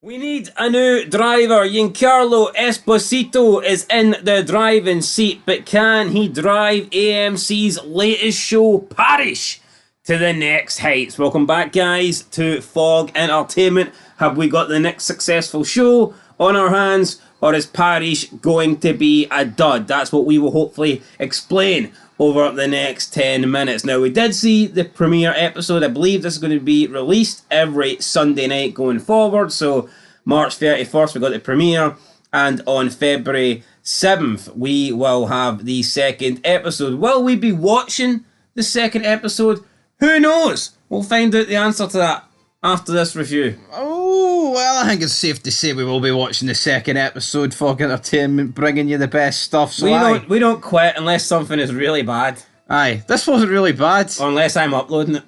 We need a new driver. Giancarlo Esposito is in the driving seat, but can he drive AMC's latest show, Parish, to the next heights? Welcome back, guys, to Fog Entertainment. Have we got the next successful show on our hands, or is Parish going to be a dud? That's what we will hopefully explain over the next 10 minutes. Now, we did see the premiere episode. I believe this is going to be released every Sunday night going forward. So, March 31st, we got the premiere. And on February 7th, we will have the second episode. Will we be watching the second episode? Who knows? We'll find out the answer to that after this review. Oh, well, I think it's safe to say we will be watching the second episode. Fog Entertainment bringing you the best stuff. So we don't quit unless something is really bad. Aye, this wasn't really bad. Or unless I'm uploading it.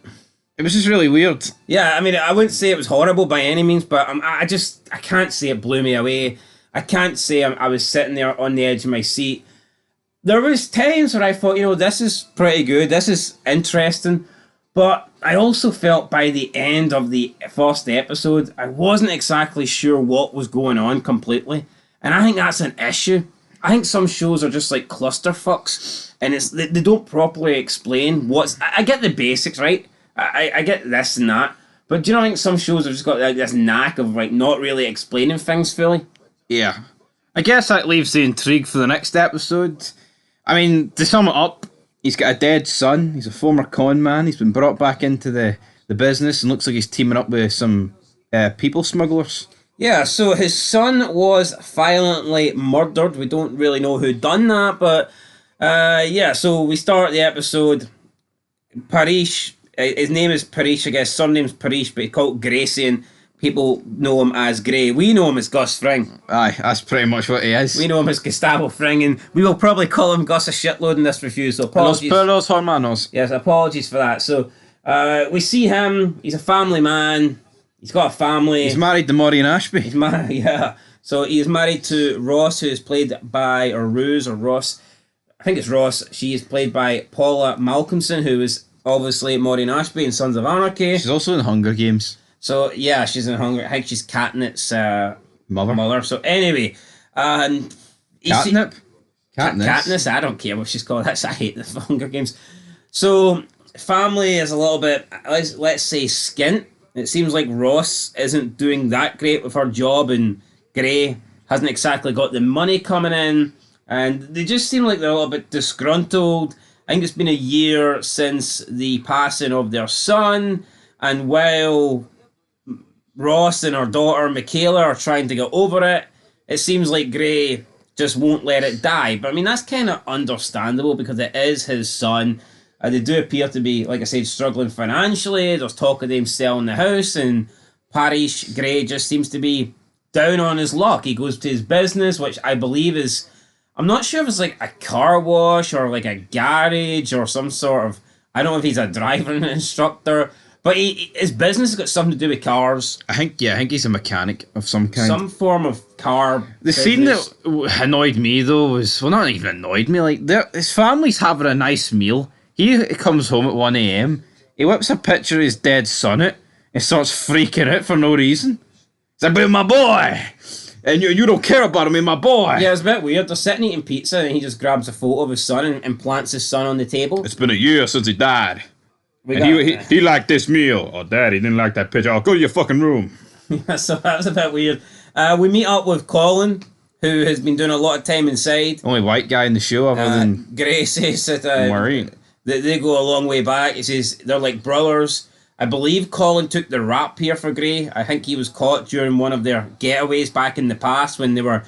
It was just really weird. Yeah, I mean, I wouldn't say it was horrible by any means, but I can't say it blew me away. I can't say I was sitting there on the edge of my seat. There was times where I thought, this is pretty good, this is interesting, but I also felt by the end of the first episode, I wasn't exactly sure what was going on completely, and I think that's an issue. I think some shows are just like clusterfucks, and they don't properly explain what's... I get the basics, right? I get this and that, but do you know, I think some shows have just got like this knack of like not really explaining things fully? Yeah. I guess that leaves the intrigue for the next episode. I mean, to sum it up, he's got a dead son. He's a former con man. He's been brought back into the business and looks like he's teaming up with some people smugglers. Yeah, so his son was violently murdered. We don't really know who done that, but yeah, so we start the episode. Parish, his name is Parish, I guess, surname's Parish, but he's called Gracie, and people know him as Gray. We know him as Gus Fring. Aye, that's pretty much what he is. We know him as Gustavo Fring, and we will probably call him Gus a shitload in this review, so apologies. Los perros hermanos. Yes, apologies for that. So, we see him, he's a family man, he's got a family. He's married to Maureen Ashby. He's married, yeah. So he is married to Ross, who is played by, or Rose, or Ross, I think it's Ross. She is played by Paula Malcolmson, who is obviously Maureen Ashby in Sons of Anarchy. She's also in Hunger Games. So, yeah, she's in Hunger. I think she's Katnip's mother. So, anyway. Katnip? Katniss? I don't care what she's called. I hate the Hunger Games. So, family is a little bit, let's say, skint. It seems like Ross isn't doing that great with her job, and Gray hasn't exactly got the money coming in. And they just seem like they're a little bit disgruntled. I think it's been a year since the passing of their son. And while Ross and her daughter Michaela are trying to get over it, it seems like Gray just won't let it die. But I mean, that's kind of understandable because it is his son. They do appear to be, like I said, struggling financially. There's talk of them selling the house, and Parish Gray just seems to be down on his luck. He goes to his business, which I believe is, I'm not sure if it's like a car wash or like a garage or some sort of, I don't know if he's a driving instructor, but his business has got something to do with cars. I think he's a mechanic of some kind. Some form of car The scene that annoyed me, though, was... Well, not even annoyed me. Like, his family's having a nice meal. He comes home at 1 a.m. He whips a picture of his dead son out and starts freaking out for no reason. He's like, but my boy! And you don't care about him, my boy! Yeah, it's a bit weird. They're sitting eating pizza and he just grabs a photo of his son and plants his son on the table. It's been a year since he died. He liked this meal. Oh, Dad, he didn't like that picture. I'll go to your fucking room. Yeah, so that was a bit weird. We meet up with Colin, who has been doing a lot of time inside. Only white guy in the show other than... Gray says that Maureen. They go a long way back. He says they're like brothers. I believe Colin took the rap here for Gray. I think he was caught during one of their getaways back in the past when they were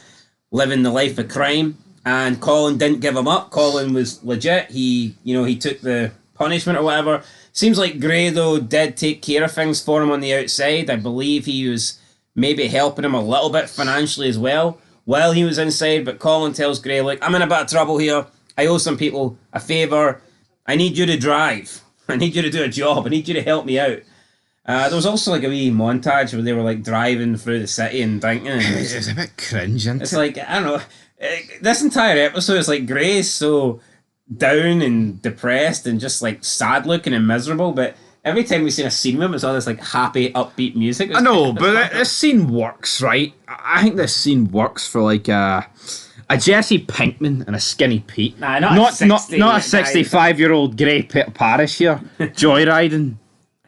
living the life of crime. And Colin didn't give him up. Colin was legit. He took the punishment or whatever. Seems like Gray, though, did take care of things for him on the outside. I believe he was maybe helping him a little bit financially as well while he was inside. But Colin tells Gray, like, I'm in a bit of trouble here. I owe some people a favour. I need you to drive. I need you to do a job. I need you to help me out. There was also like a wee montage where they were like driving through the city and drinking. And it's a bit cringe, isn't it? It's like, I don't know. This entire episode is like Gray's so down and depressed and just like sad looking and miserable, but Every time we've seen a scene with him, it's all this like happy, upbeat music. I know, but this scene works, right? I think this scene works for like a Jesse Pinkman and a Skinny Pete. Nah, not a 60, not a 65-year-old Grey Parish here, joyriding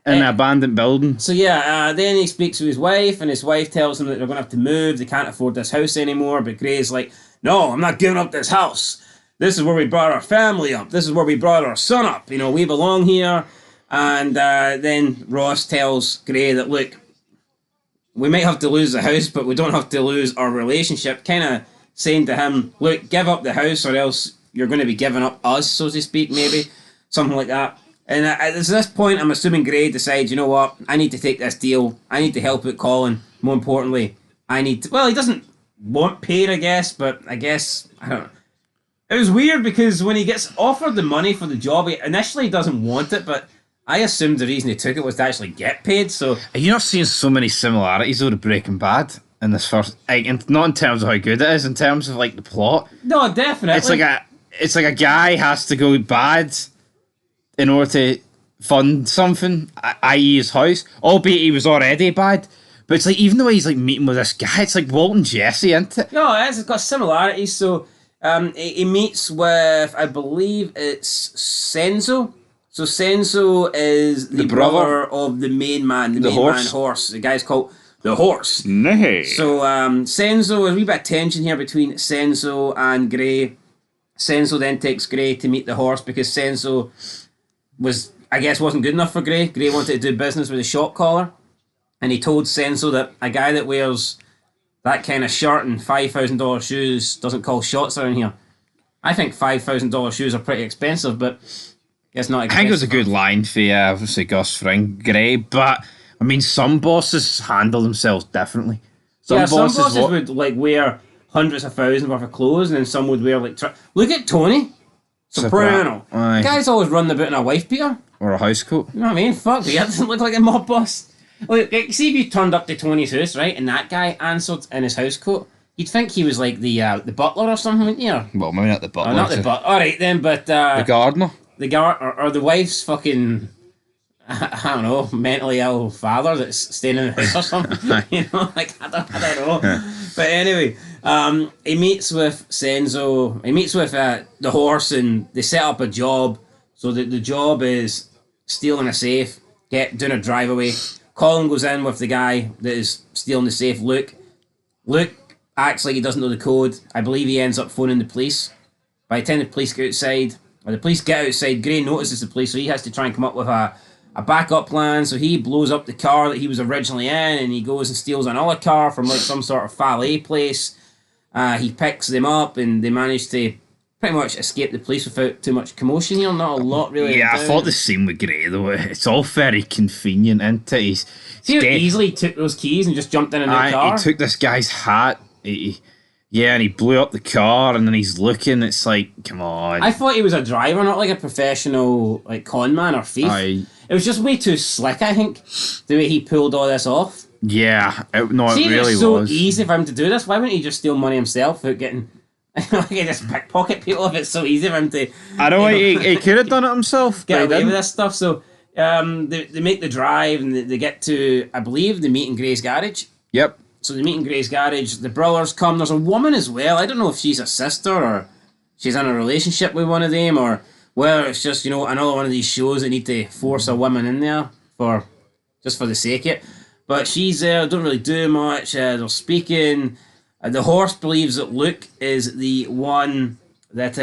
in an abandoned building. So yeah, then he speaks to his wife, and his wife tells him that they're going to have to move. They can't afford this house anymore. But Gray's like, no, I'm not giving up this house. This is where we brought our family up. This is where we brought our son up. You know, we belong here. And then Ross tells Gray that, look, we might have to lose the house, but we don't have to lose our relationship. Kind of saying to him, look, give up the house or else you're going to be giving up us, so to speak, maybe. Something like that. And at this point, I'm assuming Gray decides, you know what, I need to take this deal. I need to help out Colin. More importantly, I need to... Well, he doesn't want paid, I guess, but I guess... I don't know. It was weird because when he gets offered the money for the job, he initially doesn't want it, but... I assumed the reason he took it was to actually get paid, so... Are you not seeing so many similarities, though, to Breaking Bad in this first... Like, not in terms of how good it is, in terms of, like, the plot. No, definitely. It's like a guy has to go bad in order to fund something, i.e. his house, albeit he was already bad. But it's like, even the way he's, like, meeting with this guy, it's like Walt and Jesse, isn't it? No, it's got similarities, so... he meets with, I believe it's Senzo. So Senzo is the brother of the main man, the main horse. Man horse. The guy's called the Horse. Nay. So Senzo, there's a wee bit of tension here between Senzo and Gray. Senzo then takes Gray to meet the Horse because Senzo wasn't good enough for Gray. Gray wanted to do business with a shot caller, and he told Senzo that a guy that wears that kind of shirt and $5,000 shoes doesn't call shots around here. I think $5,000 shoes are pretty expensive, but it's not expensive. I think it was a good line for obviously Gus Fring, Gray, but I mean, some bosses handle themselves differently. Some bosses would like wear hundreds of thousands worth of clothes, and then some would wear like. Look at Tony Soprano. The guy's always running about in a wife beater or a house coat. You know what I mean? Fuck, he doesn't look like a mob boss. Like, see if you turned up to Tony's house, right, and that guy answered in his house coat, you'd think he was like the butler or something, wouldn't you? Well, maybe not the butler. Oh, not the butler. All right then, but the gardener. Or the wife's fucking, I don't know, mentally ill father that's staying in the house or something. You know, like, I don't know. But anyway, he meets with Senzo, he meets with the Horse, and they set up a job. So the job is stealing a safe, doing a drive away. Colin goes in with the guy that is stealing the safe, Luke. Luke acts like he doesn't know the code. I believe he ends up phoning the police. By the time the police get outside, or the police get outside, Gray notices the police, so he has to try and come up with a backup plan. So he blows up the car that he was originally in, and he goes and steals another car from like some sort of valet place. He picks them up, and they manage to pretty much escape the police without too much commotion here. Not a lot really. Yeah, I thought the same with Gray though. It's all very convenient, isn't it? See how easily he took those keys and just jumped in a new car? He took this guy's hat. And he blew up the car, and then he's looking. It's like, come on. I thought he was a driver, not like a professional like con man or thief. It was just way too slick, I think, the way he pulled all this off. Yeah, it really it's so easy for him to do this. Why wouldn't he just steal money himself without getting... like, he just pickpocket people if it's so easy for him to... I know, he could have done it himself. Get away with this stuff. So they make the drive, and they get to, I believe, they meet in Gray's garage. Yep. So they meet in Gray's garage. The brothers come. There's a woman as well. I don't know if she's a sister or she's in a relationship with one of them, or whether it's just, another one of these shows that need to force a woman in there just for the sake of it. But she's there, don't really do much. They're speaking. The Horse believes that Luke is the one that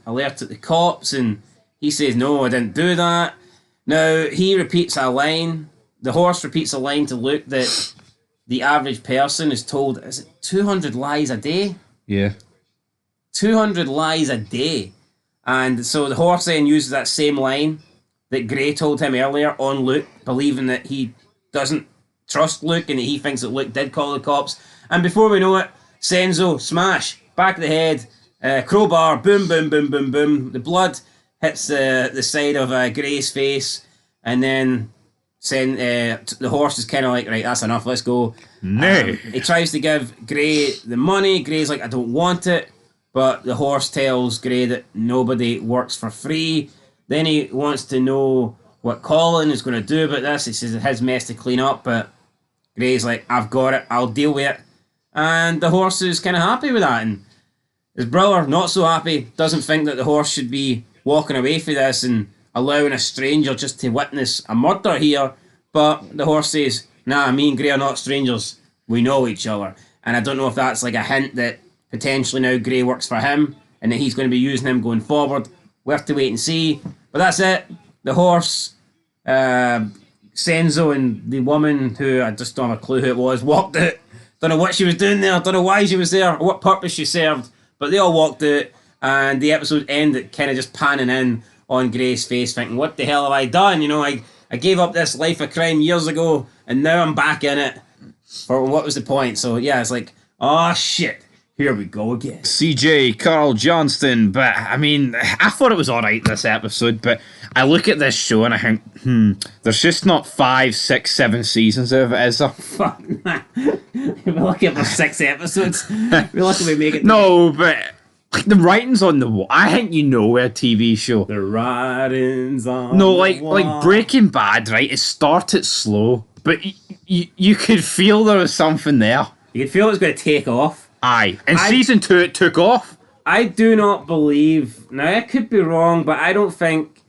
alerted the cops, and he says, no, I didn't do that. Now, he repeats a line. The Horse repeats a line to Luke that the average person is told, is it 200 lies a day? Yeah. 200 lies a day. And so the Horse then uses that same line that Gray told him earlier on Luke, believing that he doesn't trust Luke and that he thinks that Luke did call the cops. And before we know it, Senzo, smash, back of the head, crowbar, boom, boom, boom, boom, boom. The blood hits the side of Gray's face, and then the Horse is kind of like, right, that's enough, let's go. No. He tries to give Gray the money. Gray's like, I don't want it. But the Horse tells Gray that nobody works for free. Then he wants to know what Colin is going to do about this. He says it's his mess to clean up, but Gray's like, I've got it, I'll deal with it. And the horse is kind of happy with that. And his brother, not so happy, doesn't think that the horse should be walking away from this and allowing a stranger just to witness a murder here. But the horse says, nah, me and Gray are not strangers. We know each other. And I don't know if that's like a hint that potentially now Gray works for him and that he's going to be using him going forward. We have to wait and see. But that's it. The horse, Senzo and the woman, who I just don't have a clue who it was, walked out. Don't know what she was doing there. Don't know why she was there or what purpose she served. But they all walked out. And the episode ended kind of just panning in on Gray's face, thinking, what the hell have I done? You know, I gave up this life of crime years ago, and now I'm back in it. For what was the point? So, yeah, it's like, oh, shit. Here we go again. CJ, Carl Johnston, but I mean, I thought it was alright this episode, but I look at this show and I think, there's just not 5, 6, 7 seasons of it, is there? Fuck, we're lucky for 6 episodes. We're lucky we make it. No, but like the writing's on the wall. I think you know a TV show. The writing's on no, the wall. like Breaking Bad, right? It started slow, but you could feel there was something there. You could feel it was going to take off. Aye. In season 2, it took off. I do not believe, now I could be wrong, but I don't think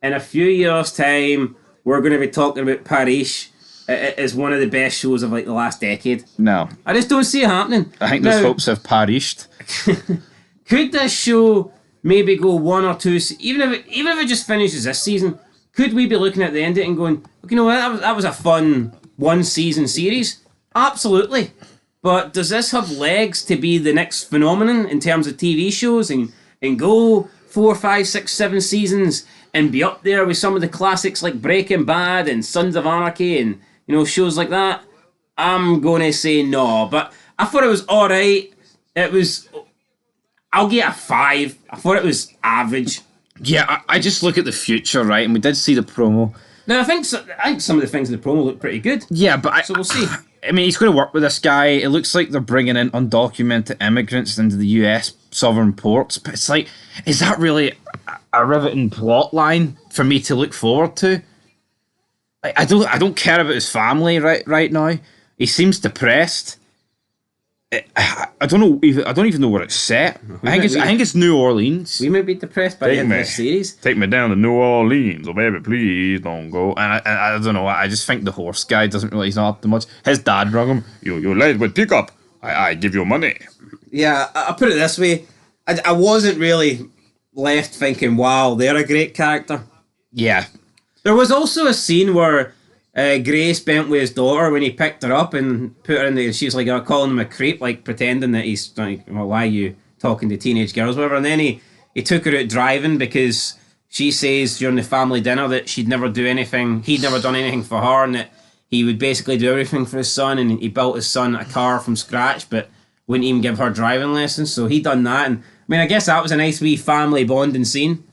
in a few years' time we're going to be talking about Parish as one of the best shows of like the last decade. No. I just don't see it happening. I think those hopes have perished. Could this show maybe go 1 or 2, even if it just finishes this season, could we be looking at the end of it and going, you know what, that was a fun 1-season series? Absolutely. But does this have legs to be the next phenomenon in terms of TV shows and go 4, 5, 6, 7 seasons and be up there with some of the classics like Breaking Bad and Sons of Anarchy and, you know, shows like that? I'm going to say no. But I thought it was alright. I'll get a 5. I thought it was average. Yeah, I just look at the future, right? And we did see the promo. Now, I think some of the things in the promo look pretty good. Yeah, but so we'll see. I mean, he's going to work with this guy. It looks like they're bringing in undocumented immigrants into the US southern ports. But it's like, is that really a riveting plot line for me to look forward to? Like, I don't care about his family right now. He seems depressed. I don't know. I don't even know where it's set. I think it's New Orleans. We may be depressed by the end of this series. Take me down to New Orleans, oh baby, please don't go. And I don't know. I just think the horse guy doesn't really know up to much. His dad rung him. You late with pickup. I give you money. Yeah, I'll put it this way. I wasn't really left thinking, wow, they're a great character. Yeah. There was also a scene where Gray spent with his daughter when he picked her up and put her in the... She's like calling him a creep, like pretending that he's like, well, why are you talking to teenage girls, whatever. And then he took her out driving because she says during the family dinner that he'd never done anything for her, and that he would basically do everything for his son, and he built his son a car from scratch, but wouldn't even give her driving lessons. So he done that, and I mean, I guess that was a nice wee family bonding scene.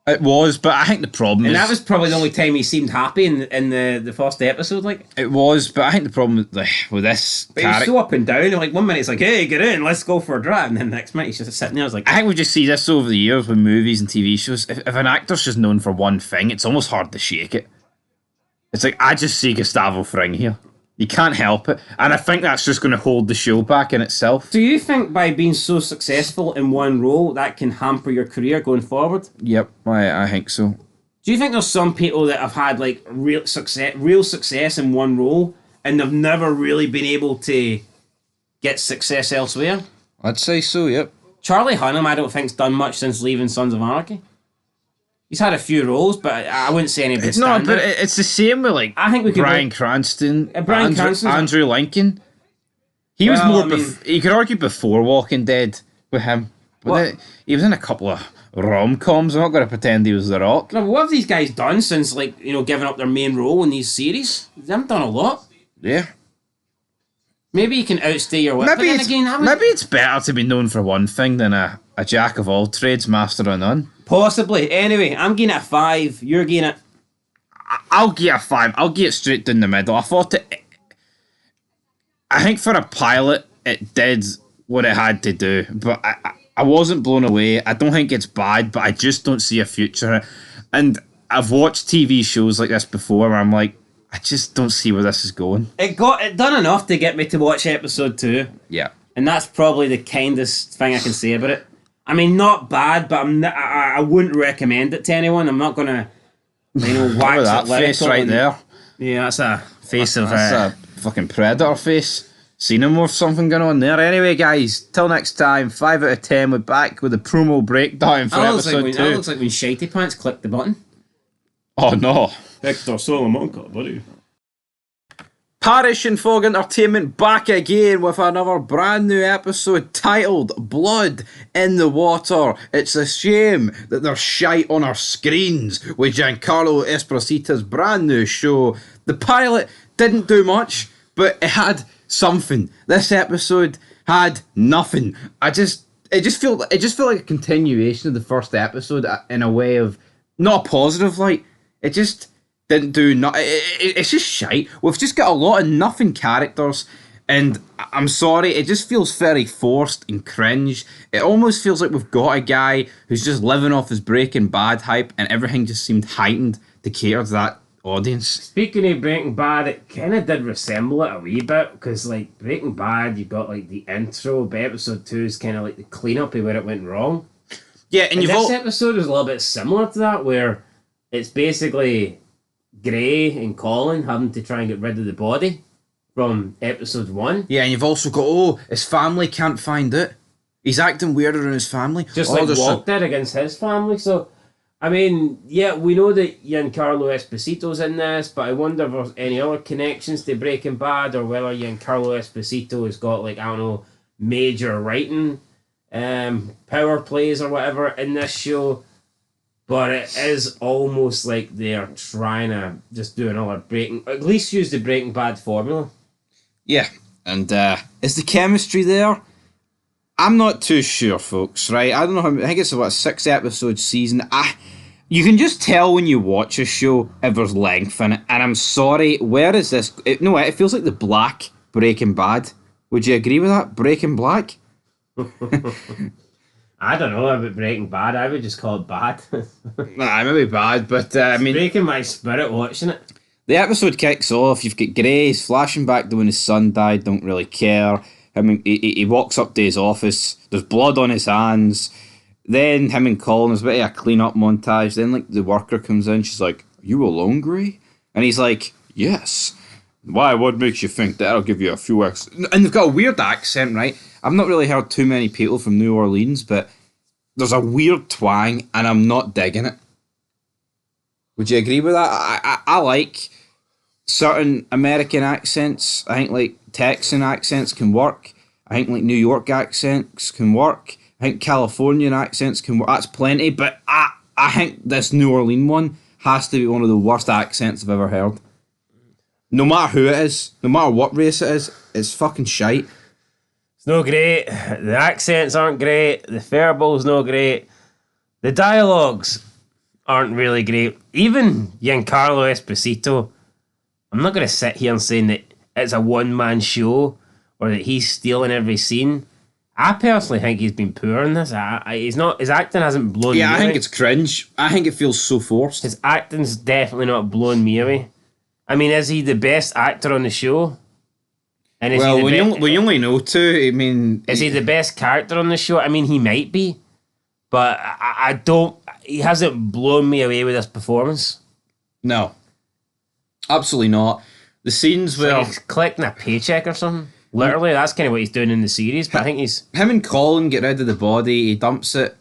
It was, but I think the problem is... And that was probably the only time he seemed happy in the first episode, like. It was, but I think the problem with this character... He's so up and down, like 1 minute it's like, hey, get in, let's go for a drive, and then the next minute he's just sitting there, it's like... I think we just see this over the years with movies and TV shows. If an actor's just known for one thing, it's almost hard to shake it. It's like, I just see Gustavo Fring here. You can't help it. And I think that's just going to hold the show back in itself. Do you think by being so successful in one role, that can hamper your career going forward? Yep, I think so. Do you think there's some people that have had like real success in one role and they've never really been able to get success elsewhere? I'd say so, yep. Charlie Hunnam, I don't think's done much since leaving Sons of Anarchy. He's had a few roles, but I wouldn't say anybody. No, but it's the same with like I think we could Bryan Cranston, Andrew Lincoln. He was more. You could argue before Walking Dead with him, but he was in a couple of rom-coms. I'm not going to pretend he was The Rock. No, but what have these guys done since, like, you know, giving up their main role in these series? They haven't done a lot. Yeah. Maybe you can outstay your work. Maybe it's better to be known for one thing than a jack of all trades, master of none. Possibly. Anyway, I'm getting it a 5. You're getting it... I'll get a 5. I'll get it straight down the middle. I think for a pilot, it did what it had to do. But I wasn't blown away. I don't think it's bad, but I just don't see a future. And I've watched TV shows like this before where I'm like, I just don't see where this is going. It done enough to get me to watch episode 2. Yeah. And that's probably the kindest thing I can say about it. I mean, not bad, but I wouldn't recommend it to anyone. I'm not gonna, wax that face right there. Yeah, that's a face of. That's a fucking predator face. Xenomorph something going on there. Anyway, guys, till next time. 5 out of 10. We're back with a promo breakdown for episode 2. That looks like when Shitey Pants clicked the button. Oh no, Hector Salamanca, buddy. Parish and Fog Entertainment back again with another brand new episode titled Blood in the Water. It's a shame that there's shite on our screens with Giancarlo Esposito's brand new show. The pilot didn't do much, but it had something. This episode had nothing. It just felt like a continuation of the first episode in a way of not a positive light. It just didn't do it's just shite. We've just got a lot of nothing characters, and I'm sorry, it just feels very forced and cringe. It almost feels like we've got a guy who's just living off his Breaking Bad hype, and everything just seemed heightened to cater to that audience. Speaking of Breaking Bad, it kind of did resemble it a wee bit, because like Breaking Bad, you got like the intro, but episode 2 is kind of like the cleanup of where it went wrong. Yeah, and this episode is a little bit similar to that, where it's basically Gray and Colin having to try and get rid of the body from episode 1. Yeah, and you've also got, his family can't find it. He's acting weirder than his family. Just like Walt did against his family. So, I mean, yeah, we know that Giancarlo Esposito's in this, but I wonder if there's any other connections to Breaking Bad, or whether Giancarlo Esposito has got, like, I don't know, major writing power plays or whatever in this show. But it is almost like they're trying to just do another at least use the Breaking Bad formula. Yeah, and is the chemistry there? I'm not too sure, folks, right? I don't know I think it's about a 6-episode season. You can just tell when you watch a show if there's length in it, and I'm sorry, where is this? It feels like the black Breaking Bad. Would you agree with that? Breaking Black? I don't know about Breaking Bad. I would just call it bad. Nah, maybe bad, but I mean, breaking my spirit watching it. The episode kicks off. You've got Gray. He's flashing back to when his son died. Don't really care. He walks up to his office. There's blood on his hands. Then him and Colin. There's a bit of a clean up montage. Then like the worker comes in. She's like, "Are you alone, Gray?" And he's like, "Yes." Why? What makes you think that? I'll give you a few X. And they've got a weird accent, right? I've not really heard too many people from New Orleans, but there's a weird twang, and I'm not digging it. Would you agree with that? I like certain American accents. I think like Texan accents can work. I think like New York accents can work. I think Californian accents can work. That's plenty, but I think this New Orleans one has to be one of the worst accents I've ever heard. No matter who it is, no matter what race it is, it's fucking shite. It's no great. The accents aren't great. The verbals no great. The dialogues aren't really great. Even Giancarlo Esposito, I'm not going to sit here and saying that it's a one-man show or that he's stealing every scene. I personally think he's been poor in this. He's not. His acting hasn't blown me away. Yeah, I think it's cringe. I think it feels so forced. His acting's definitely not blown me away. I mean, is he the best actor on the show? And we only know 2. I mean, is he the best character on the show? I mean, he might be, but I don't. He hasn't blown me away with this performance. No, absolutely not. The scenes where he's collecting a paycheck or something. Literally, that's kind of what he's doing in the series. But I think him and Colin get rid of the body. He dumps it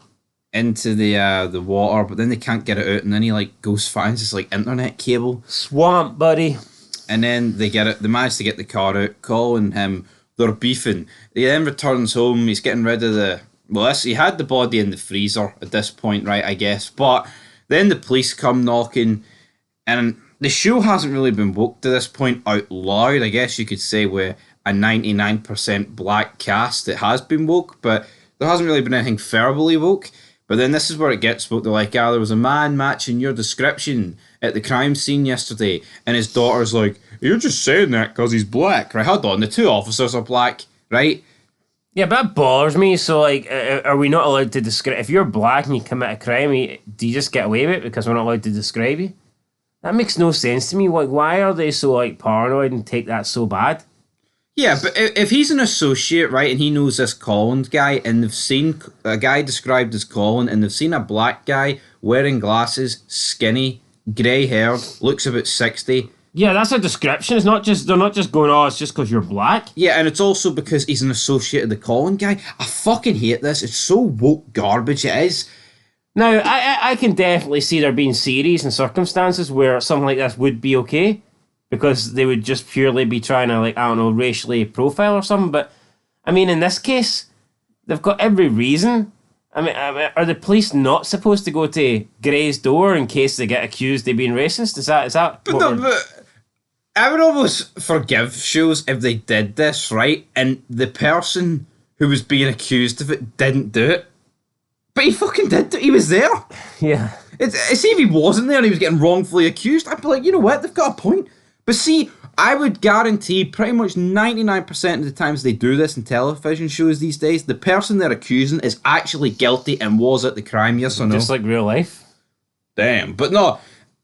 into the water, but then they can't get it out, and then he like finds this like internet cable. Swamp, buddy. And then they get it. They manage to get the car out. Colin and him, they're beefing. He then returns home. He's getting rid of the. Well, he had the body in the freezer at this point, right? I guess. But then the police come knocking, and the show hasn't really been woke to this point out loud. I guess you could say with a 99% black cast, it has been woke, but there hasn't really been anything verbally woke. But then this is where it gets woke. They're like, there was a man matching your description at the crime scene yesterday, and his daughter's like, you're just saying that because he's black, right? Hold on, the 2 officers are black, right? Yeah, but that bothers me. So, like, are we not allowed to describe? If you're black and you commit a crime, do you just get away with it because we're not allowed to describe you? That makes no sense to me. Like, why are they so like paranoid and take that so bad? Yeah, but if he's an associate, right, and he knows this Colin guy, and they've seen a guy described as Colin, and they've seen a black guy wearing glasses, skinny, grey haired, looks about 60. Yeah, that's a description. It's not just they're not just going, oh, it's just because you're black. Yeah, and it's also because he's an associate of the Colin guy. I fucking hate this. It's so woke garbage, it is. Now, I can definitely see there being series and circumstances where something like this would be okay because they would just purely be trying to, like, I don't know, racially profile or something. But, I mean, in this case, they've got every reason. I mean, are the police not supposed to go to Gray's door in case they get accused of being racist? Is that? But, no, but I would almost forgive shows if they did this, right? And the person who was being accused of it didn't do it. But he fucking did. He was there. Yeah. See, if he wasn't there and he was getting wrongfully accused, I'd be like, you know what? They've got a point. But see, I would guarantee pretty much 99% of the times they do this in television shows these days, the person they're accusing is actually guilty and was at the crime, yes or no? Just like real life. Damn. But no,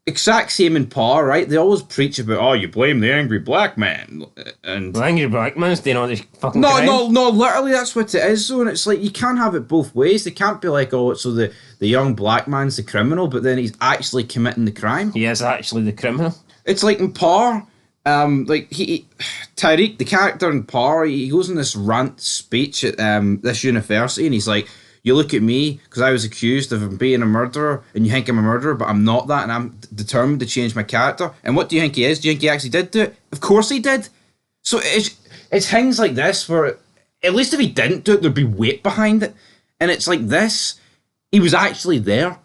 exact same in Power, right? They always preach about, oh, you blame the angry black man. And The angry black man's doing all this fucking No, crime. no, literally that's what it is, though, and it's like, you can't have it both ways. They can't be like, oh, so the young black man's the criminal, but then he's actually committing the crime. He is actually the criminal. It's like in Power, Tyreek, the character in Power, he goes on this rant speech at this university, and he's like, you look at me, because I was accused of being a murderer, and you think I'm a murderer, but I'm not that, and I'm determined to change my character. And what do you think he is? Do you think he actually did do it? Of course he did. So it's things like this where, at least if he didn't do it, there'd be weight behind it. And it's like this, he was actually there.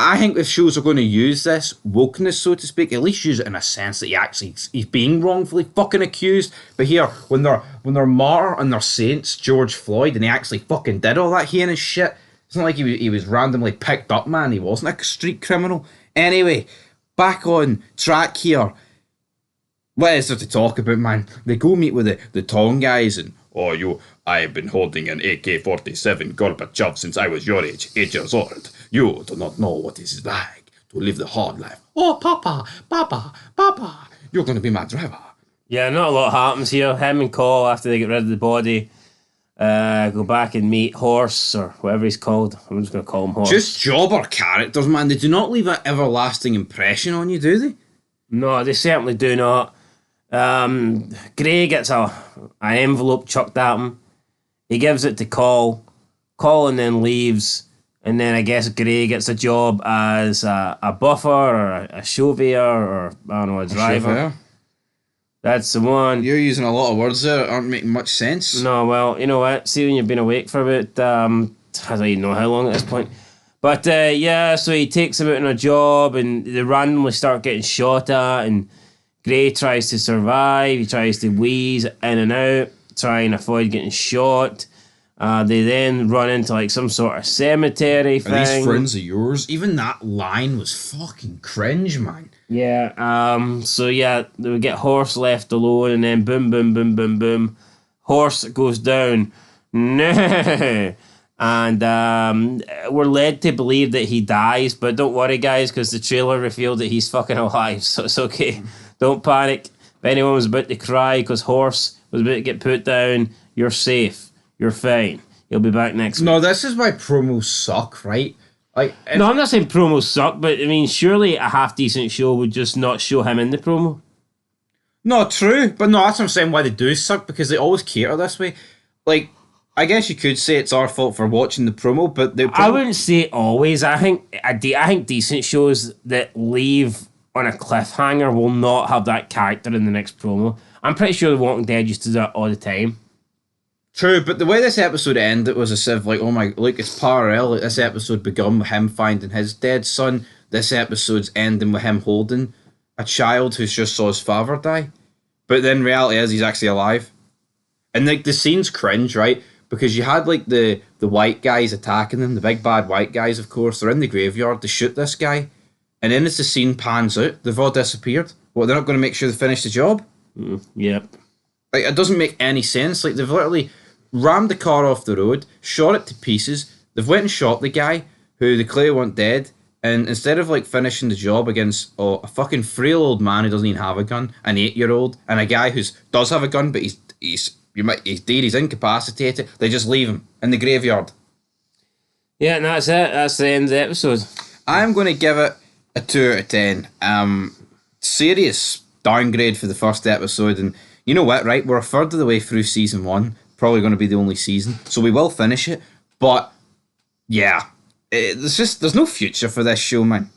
I think if shows are going to use this wokeness, so to speak, at least use it in a sense that he's being wrongfully fucking accused. But here, when they're martyr and they're saints, George Floyd, and he actually fucking did all that heinous shit, it's not like he was randomly picked up, man. He wasn't a street criminal. Anyway, back on track here. What is there to talk about, man? They go meet with the Tong guys and, I have been holding an AK-47 Gorbachev since I was your age, 8 years old. You do not know what it is like to live the hard life. Oh, Papa, you're going to be my driver. Yeah, not a lot happens here. Him and Cole, after they get rid of the body, go back and meet Horse, or whatever he's called. I'm just going to call him Horse. Just jobber characters, man. They do not leave an everlasting impression on you, do they? No, they certainly do not. Gray gets an envelope chucked at him. He gives it to Colin then leaves, and then I guess Gray gets a job as a buffer or a chauffeur or, I don't know, a driver. Chauffeur. That's the one. You're using a lot of words there that aren't making much sense. No, well, you know what? See, when you've been awake for about, I don't even know how long at this point. But yeah, so he takes him out on a job and they randomly start getting shot at, and Gray tries to survive. He tries to wheeze in and out, try and avoid getting shot. They then run into like some sort of cemetery thing. Are these friends of yours? Even that line was fucking cringe, man. Yeah. So yeah, we get Horse left alone, and then boom, boom, boom, boom, boom. Horse goes down. No. And we're led to believe that he dies, but don't worry, guys, because the trailer revealed that he's fucking alive, so it's okay. Don't panic. If anyone was about to cry because Horse was about to get put down, you're safe. You're fine. He'll be back next week. No, this is why promos suck, right? Like, No, I'm not saying promos suck, but I mean, surely a half-decent show would just not show him in the promo. No, true. But no, that's what I'm saying why they do suck, because they always cater this way. Like, I guess you could say it's our fault for watching the promo, but I wouldn't say always. I think decent shows that leave on a cliffhanger will not have that character in the next promo. I'm pretty sure The Walking Dead used to do that all the time. True, but the way this episode ended was as if, like, oh my, look, it's parallel. Like, this episode begun with him finding his dead son. This episode's ending with him holding a child who's just saw his father die. But then reality is he's actually alive. And, like, the scene's cringe, right? Because you had, like, the white guys attacking them, the big bad white guys, of course. They're in the graveyard to shoot this guy. And then as the scene pans out, they've all disappeared. What, they're not going to make sure they finish the job? Yep. Like, it doesn't make any sense. Like, they've literally rammed the car off the road, shot it to pieces. They've went and shot the guy who they clearly want dead. And instead of like finishing the job against a fucking frail old man who doesn't even have a gun, an 8-year-old, and a guy who does have a gun but he's dead, he's incapacitated, they just leave him in the graveyard. Yeah, and that's it. That's the end of the episode. I'm going to give it a 2 out of 10. Serious downgrade for the first episode, and you know what, right? We're a third of the way through season 1, probably going to be the only season, so we will finish it, but yeah. There's no future for this show, man.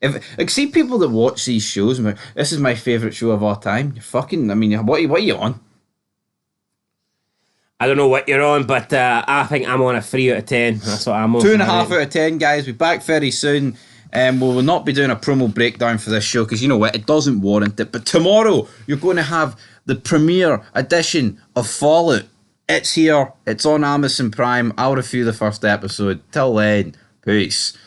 If see people that watch these shows, and this is my favourite show of all time. You're fucking. I mean, what are you on? I don't know what you're on, but I think I'm on a 3 out of 10. That's what I'm on. 2.5 out of 10, guys. We'll be back very soon. We will not be doing a promo breakdown for this show because you know what, it doesn't warrant it. But tomorrow you're going to have the premiere edition of Fallout. It's here. It's on Amazon Prime. I'll review the first episode. Till then. Peace.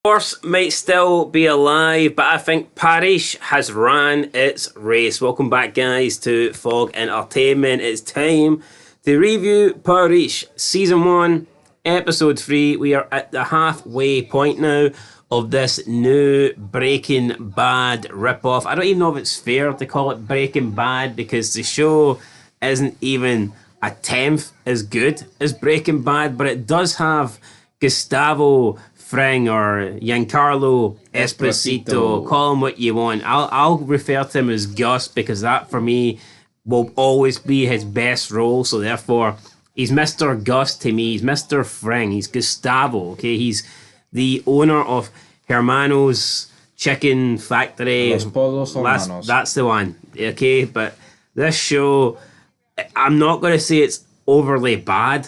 Horse might still be alive, but I think Parish has ran its race. Welcome back, guys, to Fog Entertainment. It's time to review Parish Season 1, Episode 3. We are at the halfway point now of this new Breaking Bad ripoff. I don't even know if it's fair to call it Breaking Bad because the show isn't even a tenth as good as Breaking Bad, but it does have Gustavo Fring or Giancarlo Esposito. Call him what you want. I'll refer to him as Gus because that for me will always be his best role. So therefore, he's Mr. Gus to me. He's Mr. Fring. He's Gustavo. Okay, he's the owner of Hermano's Chicken Factory. Los Pollos Hermanos. That's the one. Okay, but this show, I'm not going to say it's overly bad,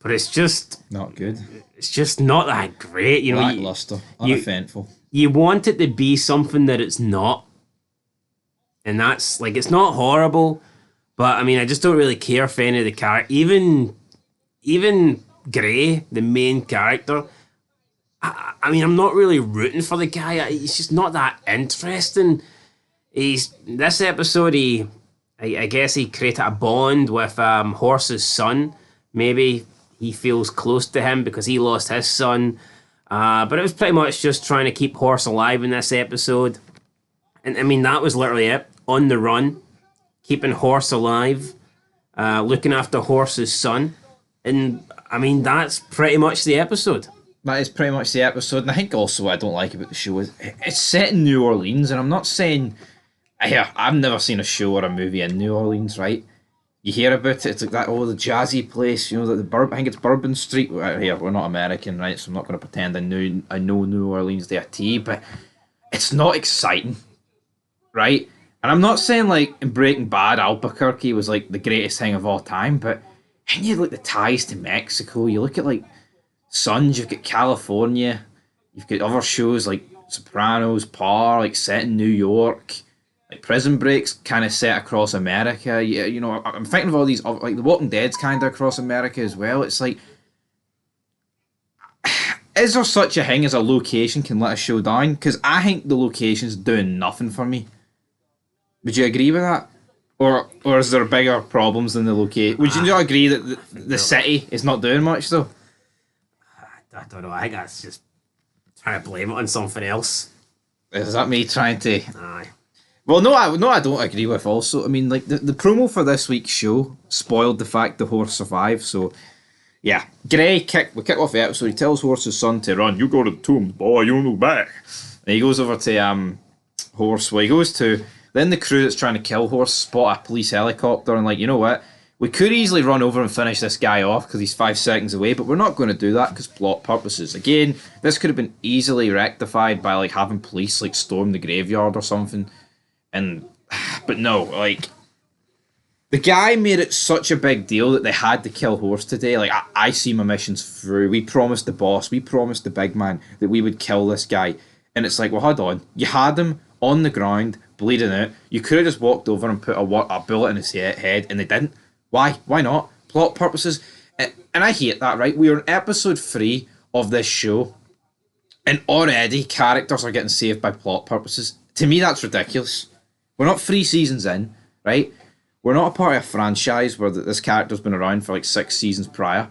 but it's just not good. It's just not that great, you know. Lackluster, uneventful. You want it to be something that it's not, and that's like it's not horrible, but I mean, I just don't really care for any of the characters. Even Gray, the main character. I mean, I'm not really rooting for the guy. He's just not that interesting. This episode. I guess he created a bond with Horse's son. Maybe he feels close to him because he lost his son. But it was pretty much just trying to keep Horse alive in this episode. And I mean, that was literally it. On the run, keeping Horse alive, looking after Horse's son. And I mean, that's pretty much the episode. That is pretty much the episode. And I think also what I don't like about the show is it's set in New Orleans. And I'm not saying... I've never seen a show or a movie in New Orleans, right? You hear about it, it's like that, the jazzy place, you know, I think it's Bourbon Street. Here, we're not American, right? So I'm not going to pretend I know New Orleans to a T, but it's not exciting, right? And I'm not saying, like, in Breaking Bad, Albuquerque was, like, the greatest thing of all time, but and you look at the ties to Mexico, you look at, like, Sons, you've got California, you've got other shows like Sopranos, Par, like, set in New York. Prison Break's kind of set across America. Yeah, you know, I'm thinking of all these, like The Walking Dead's kind of across America as well. It's like, is there such a thing as a location can let a show down? Because I think the location's doing nothing for me. Would you agree with that? Or is there bigger problems than the location? Would you not agree that the city is not doing much though? I don't know. I think that's just trying to blame it on something else. Is that me trying to? Aye. Well, no, I don't agree with also. I mean, like, the promo for this week's show spoiled the fact the Horse survived, so, yeah. Gray, we kick off the episode, he tells Horse's son to run. You go to the tombs, boy, you'll know back. And he goes over to Horse, well, he goes to, then the crew that's trying to kill Horse spot a police helicopter and like, you know what, we could easily run over and finish this guy off because he's 5 seconds away, but we're not going to do that because plot purposes. Again, this could have been easily rectified by, like, having police, like, storm the graveyard or something. But no, like, the guy made it such a big deal that they had to kill Horse today. Like, I see my missions through. We promised the boss, we promised the big man that we would kill this guy. And it's like, well, hold on. You had him on the ground, bleeding out. You could have just walked over and put a bullet in his head, and they didn't. Why? Why not? Plot purposes. And I hate that, right? We are in episode 3 of this show, and already characters are getting saved by plot purposes. To me, that's ridiculous. We're not 3 seasons in, right? we're not a part of a franchise where this character's been around for like 6 seasons prior.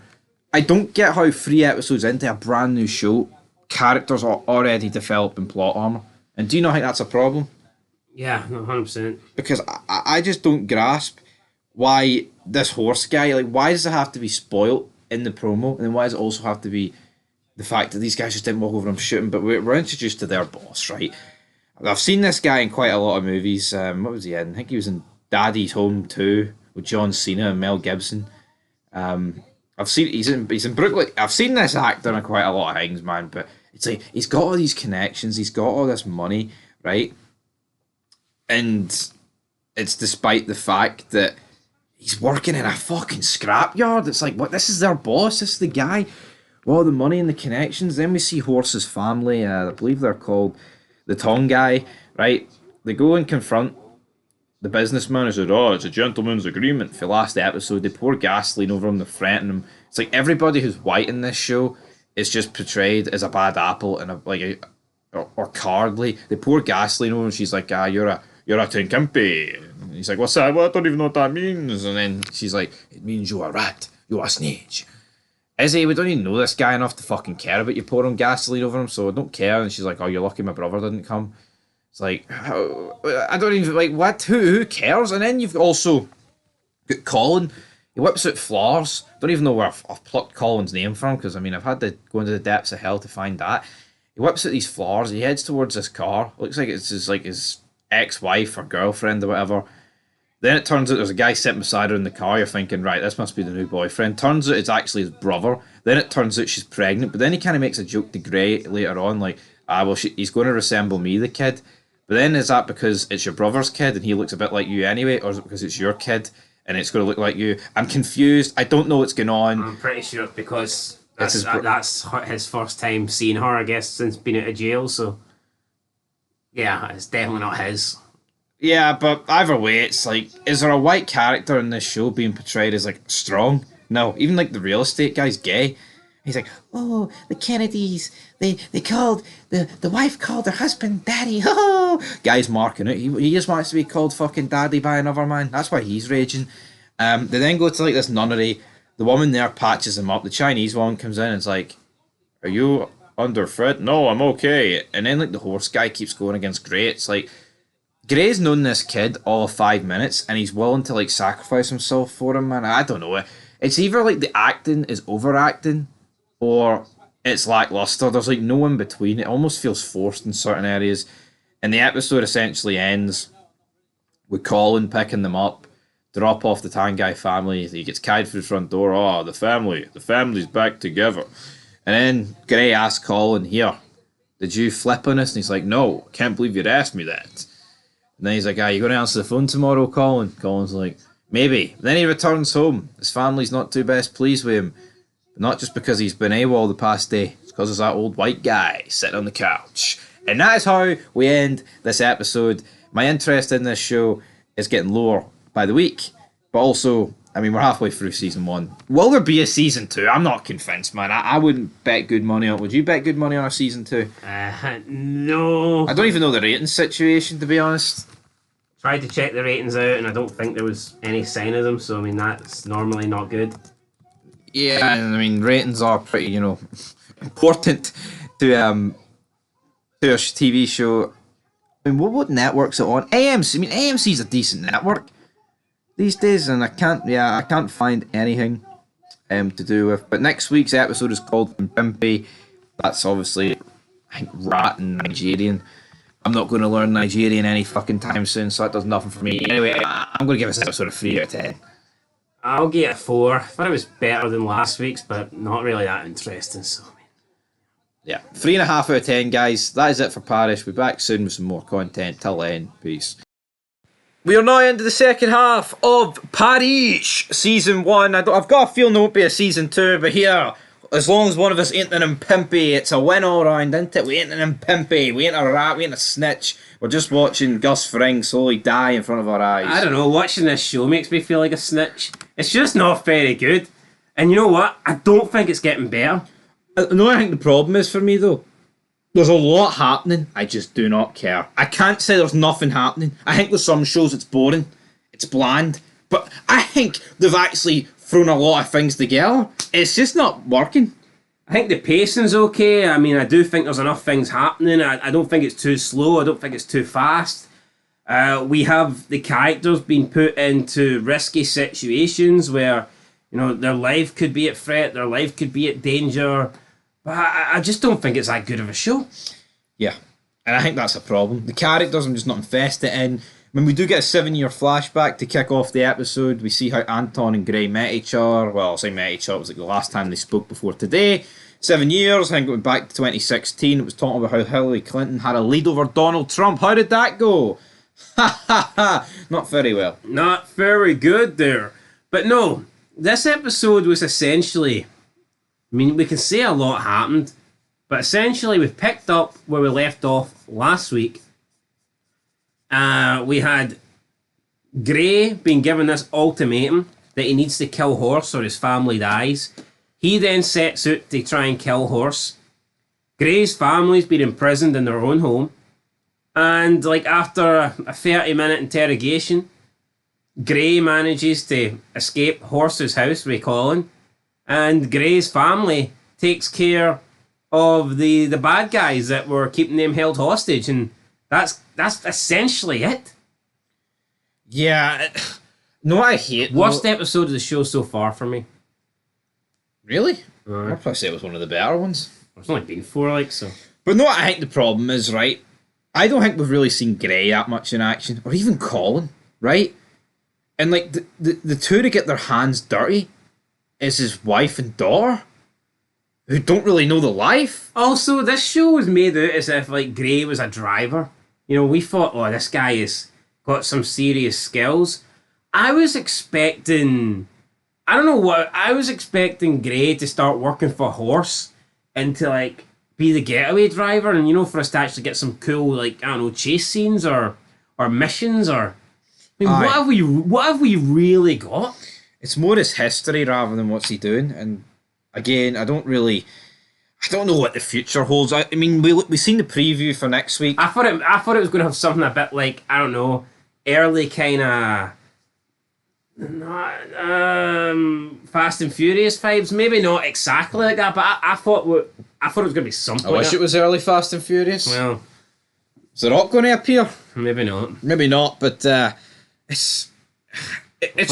I don't get how 3 episodes into a brand new show, characters are already developing plot armor. And do you not think that's a problem? Yeah, no, 100%. Because I just don't grasp why this horse guy, like, why does it have to be spoiled in the promo? And then why does it also have to be the fact that these guys just didn't walk over and shoot him? But we're introduced to their boss, right? I've seen this guy in quite a lot of movies. What was he in? I think he was in Daddy's Home 2 with John Cena and Mel Gibson. I've seen he's in Brooklyn. I've seen this actor in quite a lot of things, man. But it's like he's got all these connections. He's got all this money, right? And it's despite the fact that he's working in a fucking scrapyard. It's like, what? This is their boss. This is the guy. All the money and the connections. Then we see Horse's family. I believe they're called the Tong guy, right? They go and confront the businessman who said, "Oh, it's a gentleman's agreement." For the last episode, they pour gasoline over him, they threaten him. It's like everybody who's white in this show is just portrayed as a bad apple and or cowardly. They pour gasoline over him. She's like, you're a tinkimpy." And he's like, "What's that? Well, I don't even know what that means." And then she's like, "It means you're a rat. You're a snitch." Izzy, we don't even know this guy enough to fucking care about you pouring gasoline over him, so I don't care. And she's like, "Oh, you're lucky my brother didn't come." It's like, I don't even, like, what? Who cares? And then you've also got Colin. He whips out flowers. Don't even know where I've plucked Colin's name from, because, I mean, I've had to go into the depths of hell to find that. He whips out these flowers. He heads towards this car. Looks like it's his ex-wife or girlfriend or whatever. Then it turns out there's a guy sitting beside her in the car. You're thinking, right, this must be the new boyfriend. Turns out it's actually his brother. Then it turns out she's pregnant. But then he kind of makes a joke to Gray later on, like, he's going to resemble me, the kid. But then is that because it's your brother's kid and he looks a bit like you anyway, or is it because it's your kid and it's going to look like you? I'm confused. I don't know what's going on. I'm pretty sure because that's his first time seeing her, I guess, since being out of jail. So, yeah, it's definitely not his. Yeah, but either way, it's like, is there a white character in this show being portrayed as, like, strong? No. Even, like, the real estate guy's gay. He's like, "Oh, the Kennedys, they called, the wife called her husband daddy." Oh, guy's marking it. He just wants to be called fucking daddy by another man. That's why he's raging. They then go to, like, this nunnery. The woman there patches him up. The Chinese one comes in and is like, "Are you under threat?" "No, I'm okay." And then, like, the horse guy keeps going against Gray. It's like, Gray's known this kid all of 5 minutes and he's willing to, like, sacrifice himself for him, man. I don't know. It's either, like, the acting is overacting or it's lackluster. There's, like, no in between. It almost feels forced in certain areas. And the episode essentially ends with Colin picking them up, drop off the Tangai family. He gets carried through the front door. "Oh, the family's back together." And then Gray asks Colin, "Here, did you flip on us?" And he's like, "No, can't believe you'd asked me that." And then he's like, "You going to answer the phone tomorrow, Colin?" Colin's like, "Maybe." Then he returns home. His family's not too best pleased with him. But not just because he's been AWOL the past day. It's because there's that old white guy sitting on the couch. And that is how we end this episode. My interest in this show is getting lower by the week. But also, I mean, we're halfway through season 1. Will there be a season 2? I'm not convinced, man. I wouldn't bet good money on it. Would you bet good money on a season 2? No. I don't even know the rating situation, to be honest. Tried to check the ratings out and I don't think there was any sign of them. So, I mean, that's normally not good. Yeah, I mean, ratings are pretty, important to a TV show. I mean, what network's it on? AMC. I mean, AMC's a decent network these days, and I can't find anything to do with. But next week's episode is called Pimpy. That's obviously, I think, rat and Nigerian. I'm not going to learn Nigerian any fucking time soon, so that does nothing for me. Anyway, I'm going to give this episode a 3 out of 10. I'll get a 4. I thought it was better than last week's, but not really that interesting. So, yeah, 3.5 out of 10, guys. That is it for Parish. We'll be back soon with some more content. Till then, peace. We are now into the second half of Parish Season 1. I've got a feeling there won't be a Season 2, but here, as long as one of us ain't an pimpy, it's a win all round, isn't it? We ain't an pimpy, we ain't a rat, we ain't a snitch. We're just watching Gus Fring slowly die in front of our eyes. I don't know, watching this show makes me feel like a snitch. It's just not very good. And you know what? I don't think it's getting better. No, I think the problem is for me, though, there's a lot happening. I just do not care. I can't say there's nothing happening. I think with some shows it's boring, it's bland, But I think they've actually thrown a lot of things together. It's just not working. I think the pacing's okay. I mean, I do think there's enough things happening. I don't think it's too slow. I don't think it's too fast. We have the characters being put into risky situations where, you know, their life could be at threat, their life could be at danger. But I just don't think it's that good of a show. Yeah, and I think that's a problem. The characters I'm just not invested in. When we do get a 7-year flashback to kick off the episode, we see how Anton and Gray met each other. Well, I'll say met each other, it was like the last time they spoke before today. 7 years, I think it went back to 2016. It was talking about how Hillary Clinton had a lead over Donald Trump. How did that go? Ha ha ha! Not very well. Not very good there. But no, this episode was essentially, I mean, we can say a lot happened, but essentially we picked up where we left off last week. We had Gray being given this ultimatum that he needs to kill Horse or his family dies. He then sets out to try and kill Horse. Gray's family's been imprisoned in their own home. And like after a 30-minute interrogation, Gray manages to escape Horse's house with Colin. And Gray's family takes care of the bad guys that were keeping them held hostage. And that's essentially it. Yeah. No, I hate... Worst episode of the show so far for me. Really? I'd probably say it was one of the better ones. It's only been 4, like, so. But no, I think the problem is, right, I don't think we've really seen Gray that much in action, or even Colin, right? And, like, the two to get their hands dirty is his wife and daughter, who don't really know the life. Also, this show was made out as if, like, Gray was a driver. You know, we thought, oh, this guy has got some serious skills. I was expecting... I don't know what... I was expecting Gray to start working for Horse and to, like, be the getaway driver and, you know, for us to actually get some cool, like, I don't know, chase scenes or missions or... I mean, what have we really got? It's more his history rather than what's he doing. And, again, I don't know what the future holds. I mean, we seen the preview for next week. I thought it was going to have something a bit like, I don't know, early kind of... Fast and Furious vibes, maybe not exactly like that, but I thought it was going to be something. I wish it was early Fast and Furious. Well, is The Rock going to appear? Maybe not. Maybe not, but it's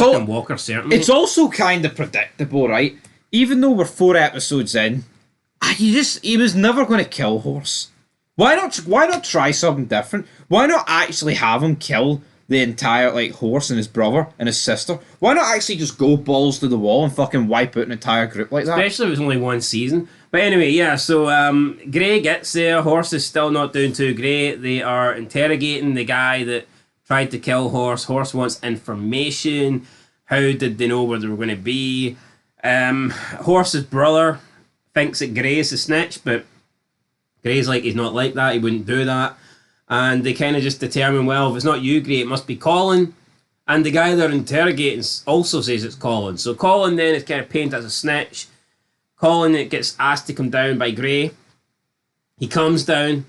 all Walker certainly. It's also kind of predictable, right? Even though we're 4 episodes in, he was never going to kill Horse. Why not try something different? Why not actually have him kill the entire, like, Horse and his brother and his sister? Why not actually just go balls to the wall and fucking wipe out an entire group like that? Especially if it was only one season. But anyway, yeah, so Gray gets there. Horse is still not doing too great. They are interrogating the guy that tried to kill Horse. Horse wants information. How did they know where they were going to be? Horse's brother thinks that Gray is a snitch, but Gray's like, he's not like that. He wouldn't do that. And they kind of just determine, well, if it's not you, Gray, it must be Colin. And the guy they're interrogating also says it's Colin. So Colin then is kind of painted as a snitch. Colin gets asked to come down by Gray. He comes down.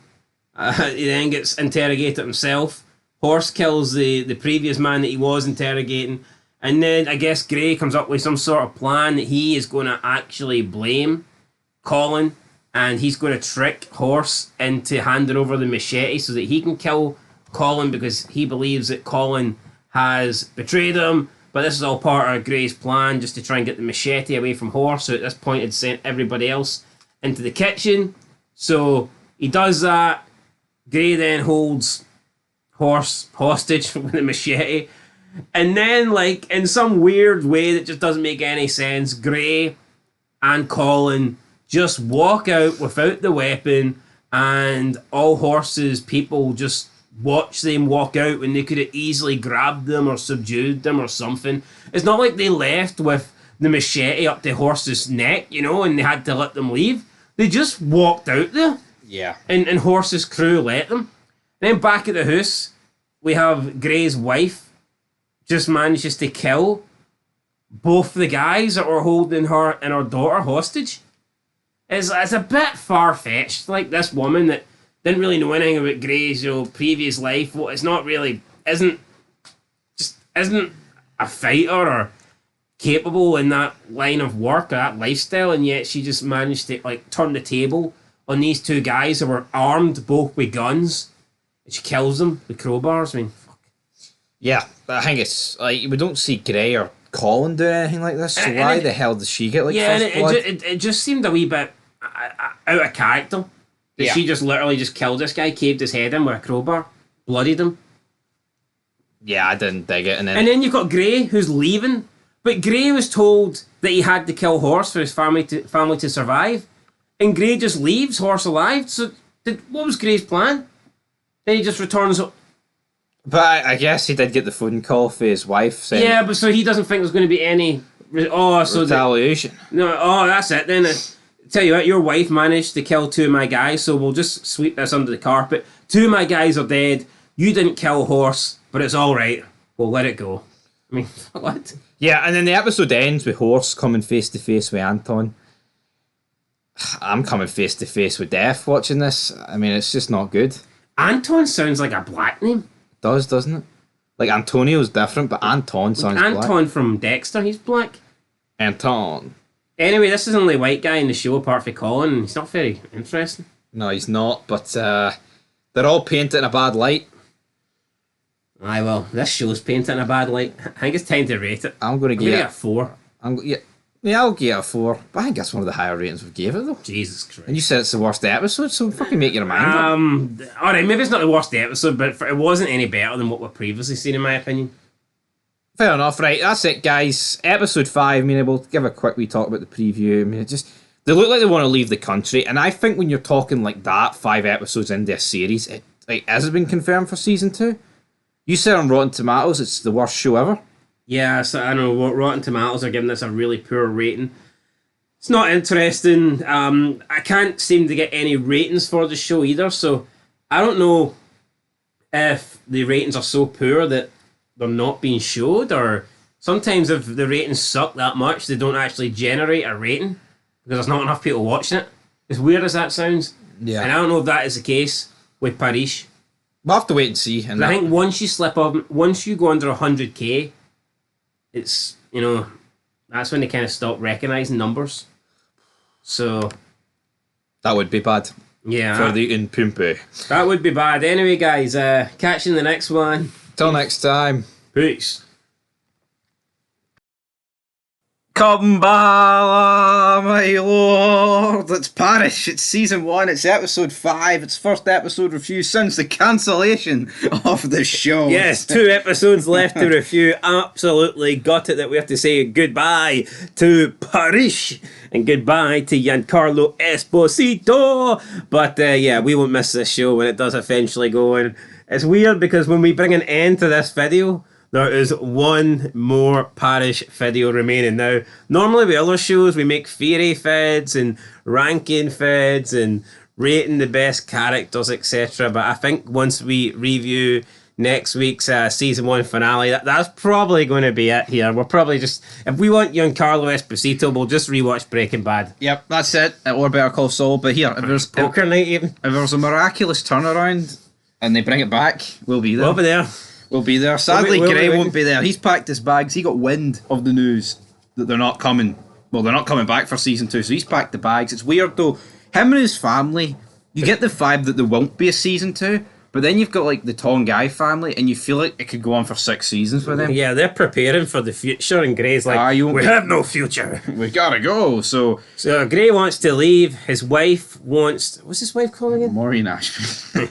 He then gets interrogated himself. Horse kills the previous man that he was interrogating. And then I guess Gray comes up with some sort of plan that he is going to actually blame Colin. And he's going to trick Horse into handing over the machete so that he can kill Colin because he believes that Colin has betrayed him. But this is all part of Gray's plan just to try and get the machete away from Horse. So at this point, it's sent everybody else into the kitchen. So he does that. Gray then holds Horse hostage with the machete. And then, like, in some weird way that just doesn't make any sense, Gray and Colin just walk out without the weapon, and all Horse's people just watch them walk out when they could have easily grabbed them or subdued them or something. It's not like they left with the machete up to Horse's neck, you know, and they had to let them leave. They just walked out there. Yeah. And Horse's crew let them. Then back at the house, we have Gray's wife just manages to kill both the guys that were holding her and her daughter hostage. It's a bit far-fetched. Like, this woman that didn't really know anything about Gray's, previous life. Well, it's not really... Isn't a fighter or capable in that line of work or that lifestyle, and yet she just managed to like turn the table on these two guys who were armed both with guns. And she kills them with crowbars. I mean, fuck. Yeah, I think it's like we don't see Gray or Colin doing anything like this. So why the hell does she get like first blood? It just seemed a wee bit out of character. That she just literally just killed this guy, caved his head in with a crowbar, bloodied him. Yeah, I didn't dig it. And then you've got Gray who's leaving, but Gray was told that he had to kill Horse for his family to survive, and Gray just leaves Horse alive. So what was Gray's plan? Then he just returns. But I guess he did get the phone call for his wife saying... Yeah, but so he doesn't think there's going to be any... retaliation. That's it then. Tell you what, your wife managed to kill two of my guys, so we'll just sweep this under the carpet. Two of my guys are dead. You didn't kill Horse, but it's all right. We'll let it go. I mean, what? Yeah, and then the episode ends with Horse coming face to face with Anton. I'm coming face to face with death watching this. I mean, it's just not good. Anton sounds like a black name. Does, doesn't it? Like Antonio's different, but Anton sounds like black. Anton from Dexter, he's black. Anton. Anyway, this is the only white guy in the show apart from Colin, and he's not very interesting. No, he's not, but they're all painted in a bad light. Aye, well, this show's painted in a bad light. I think it's time to rate it. I'm going to give it a 4. I'll give it a 4. But I think that's one of the higher ratings we've gave it, though. Jesus Christ. And you said it's the worst episode, so fucking make your mind up. Alright, maybe it's not the worst episode, but it wasn't any better than what we've previously seen, in my opinion. Fair enough, right, that's it, guys. Episode 5, I mean, we'll give a quick wee talk about the preview. I mean, they look like they want to leave the country, and I think when you're talking like that, 5 episodes into a series, it has been confirmed for season 2. You said on Rotten Tomatoes it's the worst show ever. Yeah, so I know Rotten Tomatoes are giving this a really poor rating. It's not interesting. I can't seem to get any ratings for the show either, so I don't know if the ratings are so poor that they're not being showed, or sometimes if the ratings suck that much, they don't actually generate a rating because there's not enough people watching it. As weird as that sounds. Yeah. And I don't know if that is the case with Parish. We'll have to wait and see. And I think once you go under 100k, it's, that's when they kind of stop recognising numbers. So that would be bad. Yeah. For the Impumpe. That would be bad. Anyway, guys, catch you in the next one. Till next time. Peace. Kumbala, my lord. It's Parish. It's season 1. It's episode 5. It's first episode review since the cancellation of the show. Yes, 2 episodes left to review. Absolutely got it that we have to say goodbye to Parish and goodbye to Giancarlo Esposito. But we won't miss this show when it does eventually go. And it's weird because when we bring an end to this video, there is one more Parish video remaining. Now, normally with other shows, we make theory feds and ranking feds and rating the best characters, etc. But I think once we review next week's season 1 finale, that's probably going to be it here. We're probably just, if we want Giancarlo Esposito, we'll just rewatch Breaking Bad. Yep, that's it. Or Better Call Saul. But here, if there's a miraculous turnaround and they bring it back, we'll be there. We'll be there. We'll be there. Sadly, Gray won't be there. He's packed his bags. He got wind of the news that they're not coming. Well, they're not coming back for season 2, so he's packed the bags. It's weird, though. Him and his family, you get the vibe that there won't be a season 2, but then you've got, like, the Tongai family, and you feel like it could go on for 6 seasons with them. Yeah, they're preparing for the future, and Gray's like, we have no future. We gotta go, So Gray wants to leave. His wife wants... What's his wife called again? Maureen Ashby.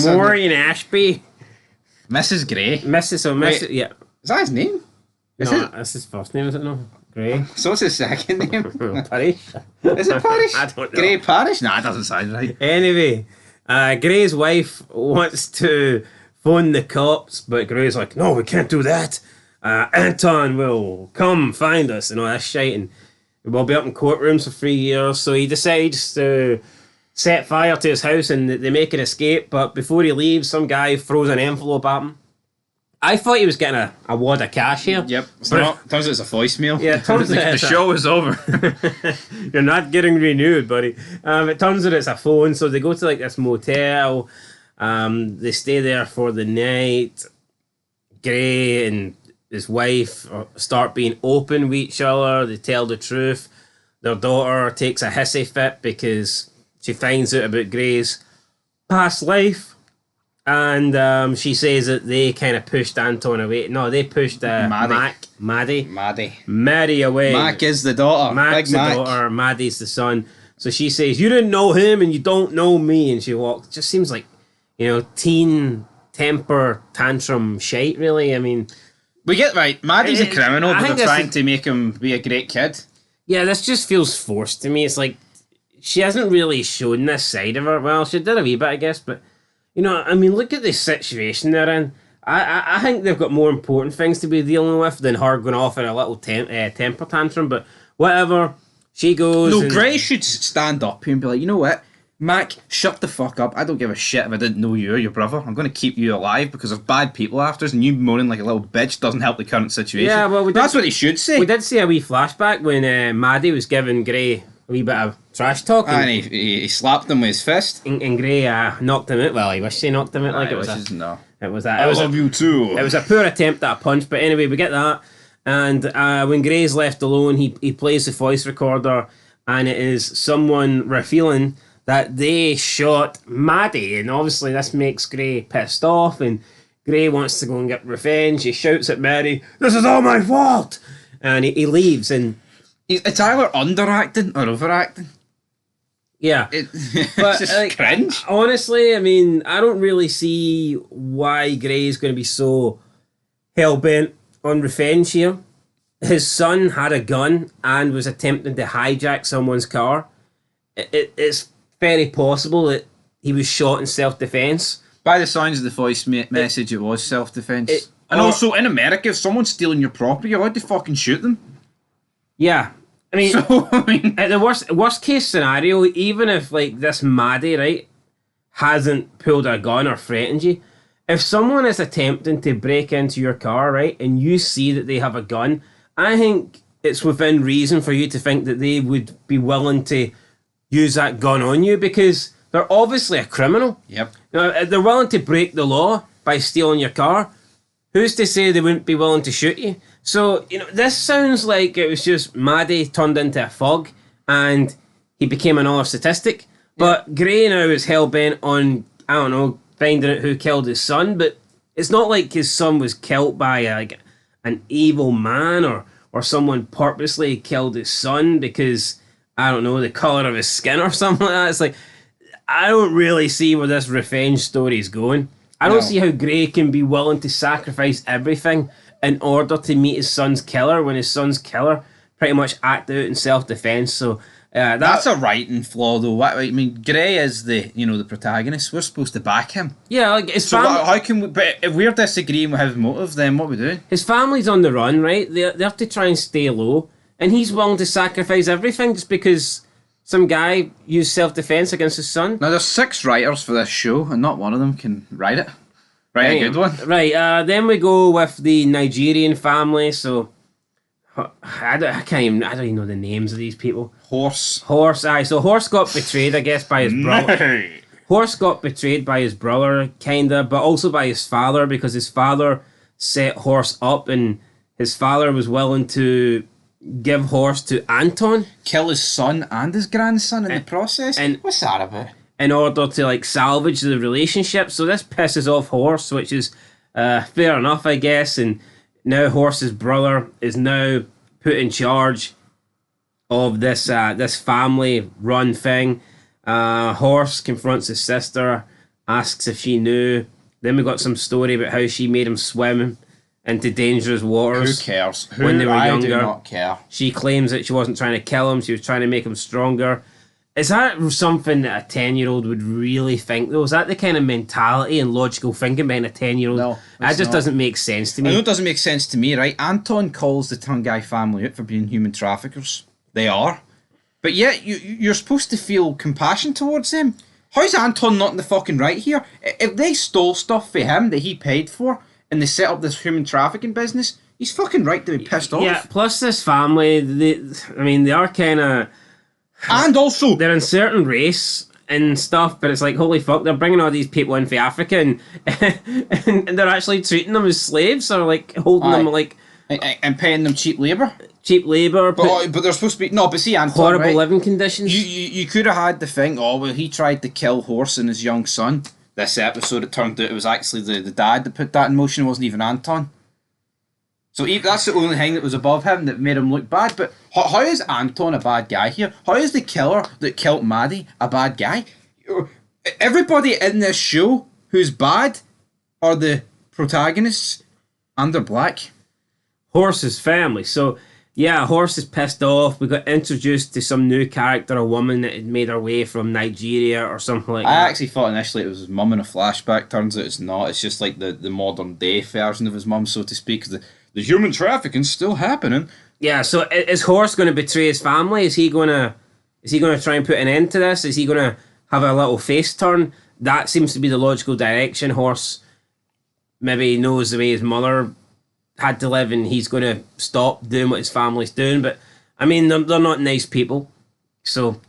Maureen Ashby. Mrs. Gray. Yeah. Is that his name? That's his first name, is it no? Gray. So what's his second name? Parish. Is it Parish? I don't know. Gray Parish? Nah, it doesn't sound right. Anyway, Gray's wife wants to phone the cops, but Gray's like, no, we can't do that. Anton will come find us and all that shit, and we'll be up in courtrooms for 3 years. So he decides to set fire to his house and they make an escape, but before he leaves, some guy throws an envelope at him. I thought he was getting a wad of cash here. Yep. Turns out it's a voicemail. Yeah, turns out the show is over. You're not getting renewed, buddy. It turns out it's a phone, so they go to like this motel. They stay there for the night. Gray and his wife start being open with each other. They tell the truth. Their daughter takes a hissy fit because she finds out about Gray's past life. And she says that they kind of pushed Anton away. No, they pushed Maddie away. Mac is the daughter. Mac's Big the Mac. daughter. Maddie's the son. So she says, "You didn't know him, and you don't know me." And she walks. Just seems like, teen temper tantrum shite. Really, I mean, We get right. Maddie's a criminal, I but think they're this trying is- to make him be a great kid. yeah, this just feels forced to me. It's like she hasn't really shown this side of her. Well, she did a wee bit, I guess, but I mean, look at the situation they're in. I think they've got more important things to be dealing with than her going off in a little temper tantrum. But whatever, she goes. No, and- Gray should stand up here and be like, you know what? Mac, shut the fuck up. I don't give a shit if I didn't know you or your brother. I'm going to keep you alive because of bad people after us, and you moaning like a little bitch doesn't help the current situation. Yeah, well, that's what he should say. We did see a wee flashback when Maddie was giving Gray a wee bit of trash talk. And he slapped him with his fist. And Gray knocked him out. Well, he wished he knocked him out. Like Aye, it was no. It was you too. It was a poor attempt at a punch, but anyway, we get that. And when Gray's left alone, he plays the voice recorder, and it is someone revealing that they shot Maddie, and obviously this makes Gray pissed off, and Gray wants to go and get revenge. He shouts at Mary, "This is all my fault!" And he leaves, and It's either underacting or overacting. yeah. It's just cringe. Honestly, I mean, I don't really see why Gray's going to be so hell-bent on revenge here. His son had a gun and was attempting to hijack someone's car. It's very possible that he was shot in self-defense. By the signs of the voice message, it was self-defense. And or- also, in America, if someone's stealing your property, you're allowed to fucking shoot them. Yeah. I mean, So, I mean... at the worst case scenario, even if like this Maddie, right, hasn't pulled a gun or threatened you, if someone is attempting to break into your car, right, and you see that they have a gun, I think it's within reason for you to think that they would be willing to use that gun on you because they're obviously a criminal. Yep. They're willing to break the law by stealing your car. Who's to say they wouldn't be willing to shoot you? So, this sounds like it was just Maddie turned into a fog and he became another statistic. But Gray now is hell-bent on, I don't know, finding out who killed his son, but it's not like his son was killed by an evil man or someone purposely killed his son because, I don't know, the colour of his skin or something like that. It's like, I don't really see where this revenge story is going. I don't see how Gray can be willing to sacrifice everything in order to meet his son's killer when his son's killer pretty much acted out in self-defense. So That's a writing flaw, though. I mean, Gray is the protagonist. We're supposed to back him. yeah, like his So family, how can we? But if we're disagreeing with his motive, then what are we doing? his family's on the run, right? They have to try and stay low, and he's willing to sacrifice everything just because some guy used self-defense against his son. Now, there's 6 writers for this show, and not one of them can write it. Write a good one. Right, then we go with the Nigerian family. So I don't even know the names of these people. Horse. Aye. So Horse got betrayed, I guess, by his brother. Horse got betrayed by his brother, kinda, but also by his father because his father set Horse up, and his father was willing to give Horse to Anton Kill his son and his grandson in the process? and- What's that about? in order to salvage the relationship. So this pisses off Horse, which is fair enough, I guess. And now Horse's brother is now put in charge of this family run thing. Horse confronts his sister, asks if she knew. Then we got some story about how she made him swim into dangerous Who waters. cares? When they were I younger. do not care. She claims that she wasn't trying to kill him, she was trying to make him stronger. Is that something that a 10-year-old would really think, though? Is that the kind of mentality and logical thinking behind a 10-year-old? No, that it's just not. doesn't make sense to I know me. it doesn't make sense to me, right? Anton calls the Tungai family out for being human traffickers. They are. But yet, you're supposed to feel compassion towards them. How's Anton not in the fucking right here? If they stole stuff for him that he paid for, and they set up this human trafficking business, he's fucking right to be pissed off. Yeah, plus this family, they are kind of... And also, They're in certain race, and stuff, but it's like, holy fuck, they're bringing all these people in from Africa and, and they're actually treating them as slaves, or like holding them like and paying them cheap labour. But they're supposed to be no. But see, Anton, horrible right? living conditions. You could have had the thing. Oh well, he tried to kill Horse and his young son. This episode, it turned out it was actually the dad that put that in motion. It wasn't even Anton. So that's the only thing that was above him that made him look bad. But how is Anton a bad guy here? How is the killer that killed Maddie a bad guy? Everybody in this show who's bad are the protagonists, and they're black. Horse's family. So yeah, Horse is pissed off. We got introduced to some new character, a woman that had made her way from Nigeria or something like that. I actually thought initially it was his mum in a flashback. Turns out it's not. It's just like the modern day version of his mum, so to speak. The human trafficking's still happening. Yeah. So is Horse going to betray his family? Is he going to try and put an end to this? Is he going to have a little face turn? That seems to be the logical direction. Horse maybe knows the way his mother had to live, and he's going to stop doing what his family's doing. But I mean, they're not nice people, so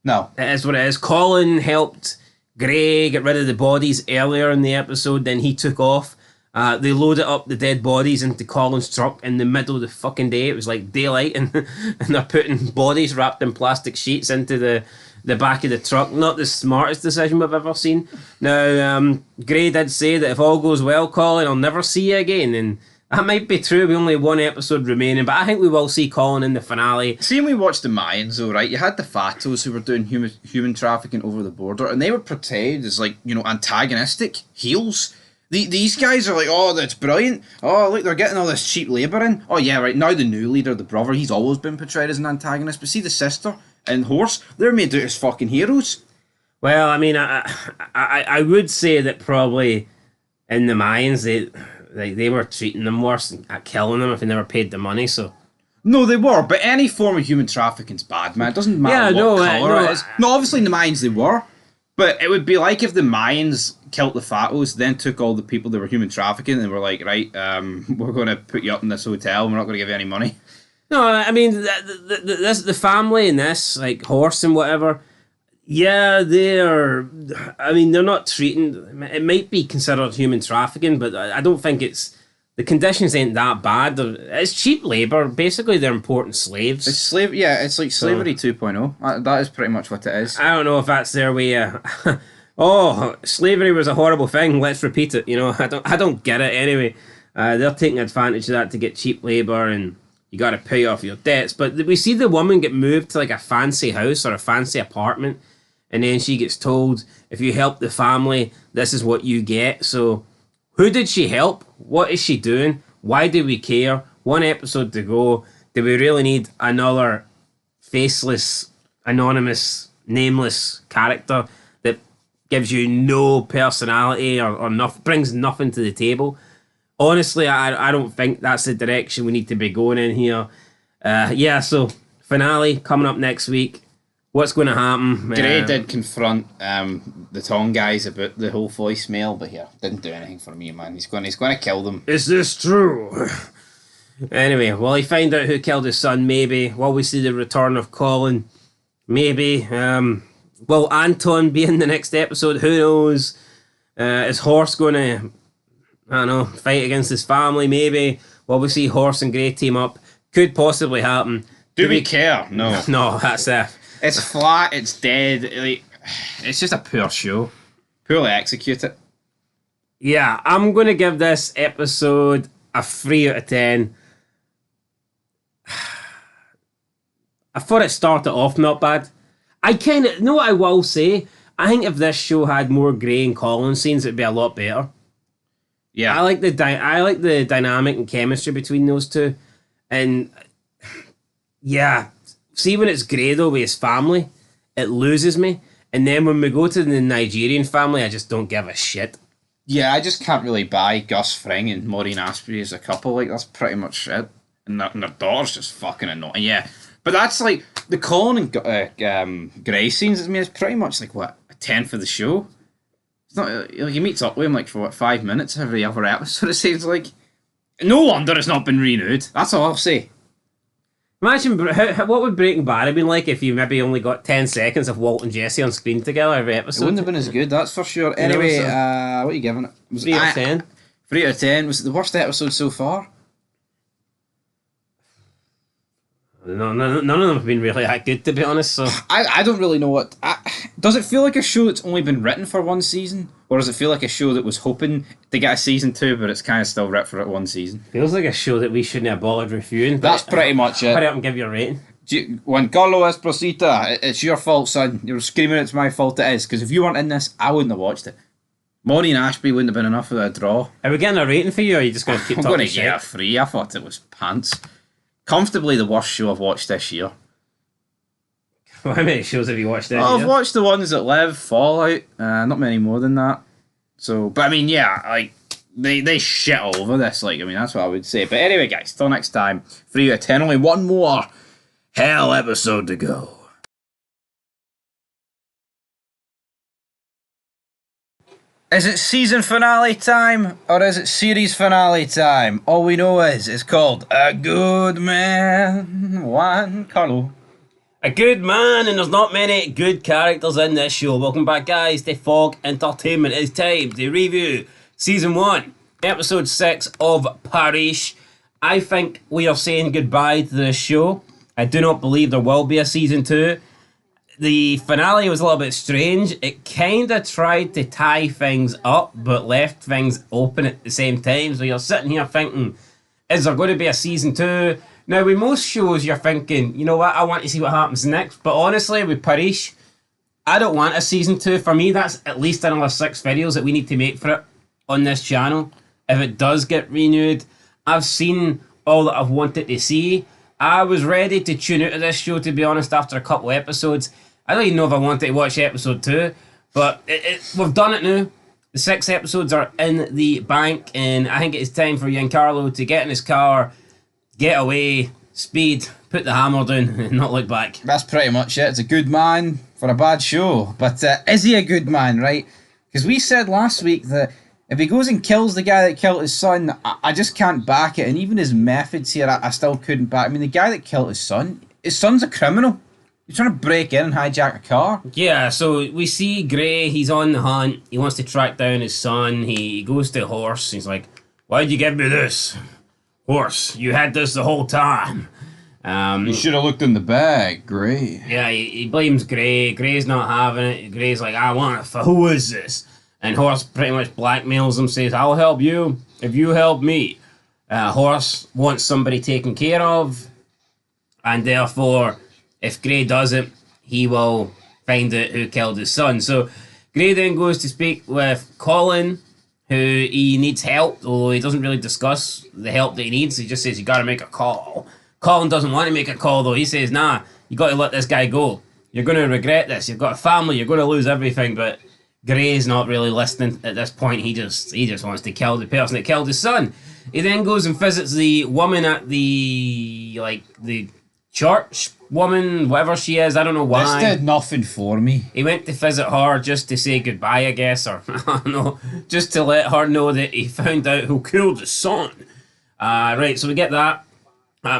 no, it is what it is. Colin helped Gray get rid of the bodies earlier in the episode. Then he took off. They loaded up the dead bodies into Colin's truck in the middle of the fucking day. It was like daylight, and they're putting bodies wrapped in plastic sheets into the back of the truck. Not the smartest decision we've ever seen. Now, Gray did say that if all goes well, Colin, I'll never see you again, and that might be true. We only have one episode remaining, but I think we will see Colin in the finale. See, when we watched the Mayans, though, right? You had the Fatos who were doing human trafficking over the border, and they were portrayed as like, antagonistic heels. These guys are like, oh, that's brilliant. Oh, look, they're getting all this cheap labour in. Oh yeah, right. Now the new leader, the brother, he's always been portrayed as an antagonist. But see the sister and Horse, they're made out as fucking heroes. Well, I mean, I would say that probably in the Mayans they were treating them worse and killing them if they never paid the money. So no, they were. But any form of human trafficking's bad, man. It doesn't matter what colour it is. No, obviously in the Mayans they were. But it would be like if the Mayans killed the Fatos, then took all the people that were human trafficking and were like, right, we're going to put you up in this hotel and we're not going to give you any money. No, I mean, the family in this, like Horse and whatever, yeah, they're not treating, it might be considered human trafficking, but I don't think the conditions ain't that bad. It's cheap labour. Basically, they're important slaves. It's it's like slavery 2.0. That is pretty much what it is. I don't know if that's their way. Oh, slavery was a horrible thing. Let's repeat it. I don't get it anyway. They're taking advantage of that to get cheap labour, and you got to pay off your debts. But we see the woman get moved to like a fancy house or a fancy apartment, and then she gets told, if you help the family, this is what you get. So who did she help? What is she doing? Why do we care? One episode to go. Do we really need another faceless, anonymous, nameless character that gives you no personality or brings nothing to the table? Honestly, I don't think that's the direction we need to be going in here. So finale coming up next week. What's going to happen? Gray did confront the Tong guys about the whole voicemail, but didn't do anything for me, man. He's going to kill them. Is this true? Anyway, will he find out who killed his son? Maybe. Will we see the return of Colin? Maybe. Will Anton be in the next episode? Who knows? Is Horse going to, fight against his family? Maybe. Will we see Horse and Gray team up? Could possibly happen. Do we care? No. No, that's it. It's flat, it's dead, it's just a poor show. Poorly executed. Yeah, I'm going to give this episode a 3 out of 10. I thought it started off not bad. I kind of, what I will say? I think if this show had more Gray and Colin scenes, it'd be a lot better. Yeah. I like the dynamic and chemistry between those two. And yeah, see when it's Gray though with his family, it loses me. And then when we go to the Nigerian family, I just don't give a shit. Yeah, I just can't really buy Gus Fring and Maureen Asprey as a couple. Like, that's pretty much it. And their daughter's just fucking annoying. Yeah. But that's like, the Colin and Gray scenes, it's pretty much like, what, a tenth of the show? It's not, like, he meets up with him like for 5 minutes every other episode, it seems like. No wonder it's not been renewed. That's all I'll say. Imagine what would Breaking Bad have been like if you maybe only got 10 seconds of Walt and Jesse on screen together every It episode. wouldn't have been as good, that's for sure. Anyway, so- what are you giving it? Was 3 out of 10. 3 out of 10. Was it the worst episode so far? No, none of them have been really that good, to be honest. So I don't really know what... does it feel like a show that's only been written for one season? Or does it feel like a show that was hoping to get a season 2, but it's kind of still written for it one season? feels like a show that we shouldn't have bothered reviewing. But That's pretty much hurry it. up and give you a rating. When Carlo Esposito, it's your fault, son. You're screaming it's my fault it is, because if you weren't in this, I wouldn't have watched it. Maureen Ashby wouldn't have been enough of a draw. Are we getting a rating for you, or are you just going to keep I'm talking going to shit? get a 3. I thought it was pants. Comfortably the worst show I've watched this year. How many shows have you watched this I've year? watched the ones that live, Fallout, not many more than that. So, but I mean, yeah, like, they shit all over this, like, I mean, that's what I would say. But anyway, guys, till next time, 3 out of 10, only one more hell episode to go. Is it season finale time, or is it series finale time? All we know is, it's called A Good Man, Juan Carlo. A good man, and there's not many good characters in this show. Welcome back, guys, to Fog Entertainment. It's time to review Season 1, Episode 6 of Parish. I think we are saying goodbye to this show. I do not believe there will be a Season 2. The finale was a little bit strange. It kind of tried to tie things up, but left things open at the same time. So you're sitting here thinking, is there going to be a Season 2? Now, with most shows, you're thinking, you know what, I want to see what happens next. But honestly, with Parish, I don't want a Season 2. For me, that's at least another 6 videos that we need to make for it on this channel. If it does get renewed, I've seen all that I've wanted to see. I was ready to tune out of this show, to be honest, after a couple of episodes. I don't even know if I wanted to watch episode 2, but we've done it now. The 6 episodes are in the bank, and I think it's time for Giancarlo to get in his car, get away, speed, put the hammer down, and not look back. That's pretty much it. It's a good man for a bad show. But is he a good man, right? Because we said last week that if he goes and kills the guy that killed his son, I just can't back it. And even his methods here, I still couldn't back. I mean, the guy that killed his son's a criminal. He's trying to break in and hijack a car. Yeah, so we see Gray, he's on the hunt. He wants to track down his son. He goes to Horse. He's like, why'd you give me this? Horse, you had this the whole time. You should have looked in the bag, Gray. Yeah, he blames Gray. Gray's not having it. Gray's like, I want it for who is this? And Horse pretty much blackmails him, says, I'll help you if you help me. Horse wants somebody taken care of, and therefore, if Gray does it, he will find out who killed his son. So Gray then goes to speak with Colin, who he needs help, although he doesn't really discuss the help that he needs. He just says, you gotta make a call. Colin doesn't want to make a call, though. He says, nah, you gotta let this guy go. You're gonna regret this. You've got a family, you're gonna lose everything. But Gray's not really listening at this point. He just wants to kill the person that killed his son. He then goes and visits the woman at the church woman, whatever she is. I don't know why. This did nothing for me. He went to visit her just to say goodbye, I guess, or I don't know, just to let her know that he found out who killed his son. Right, so we get that.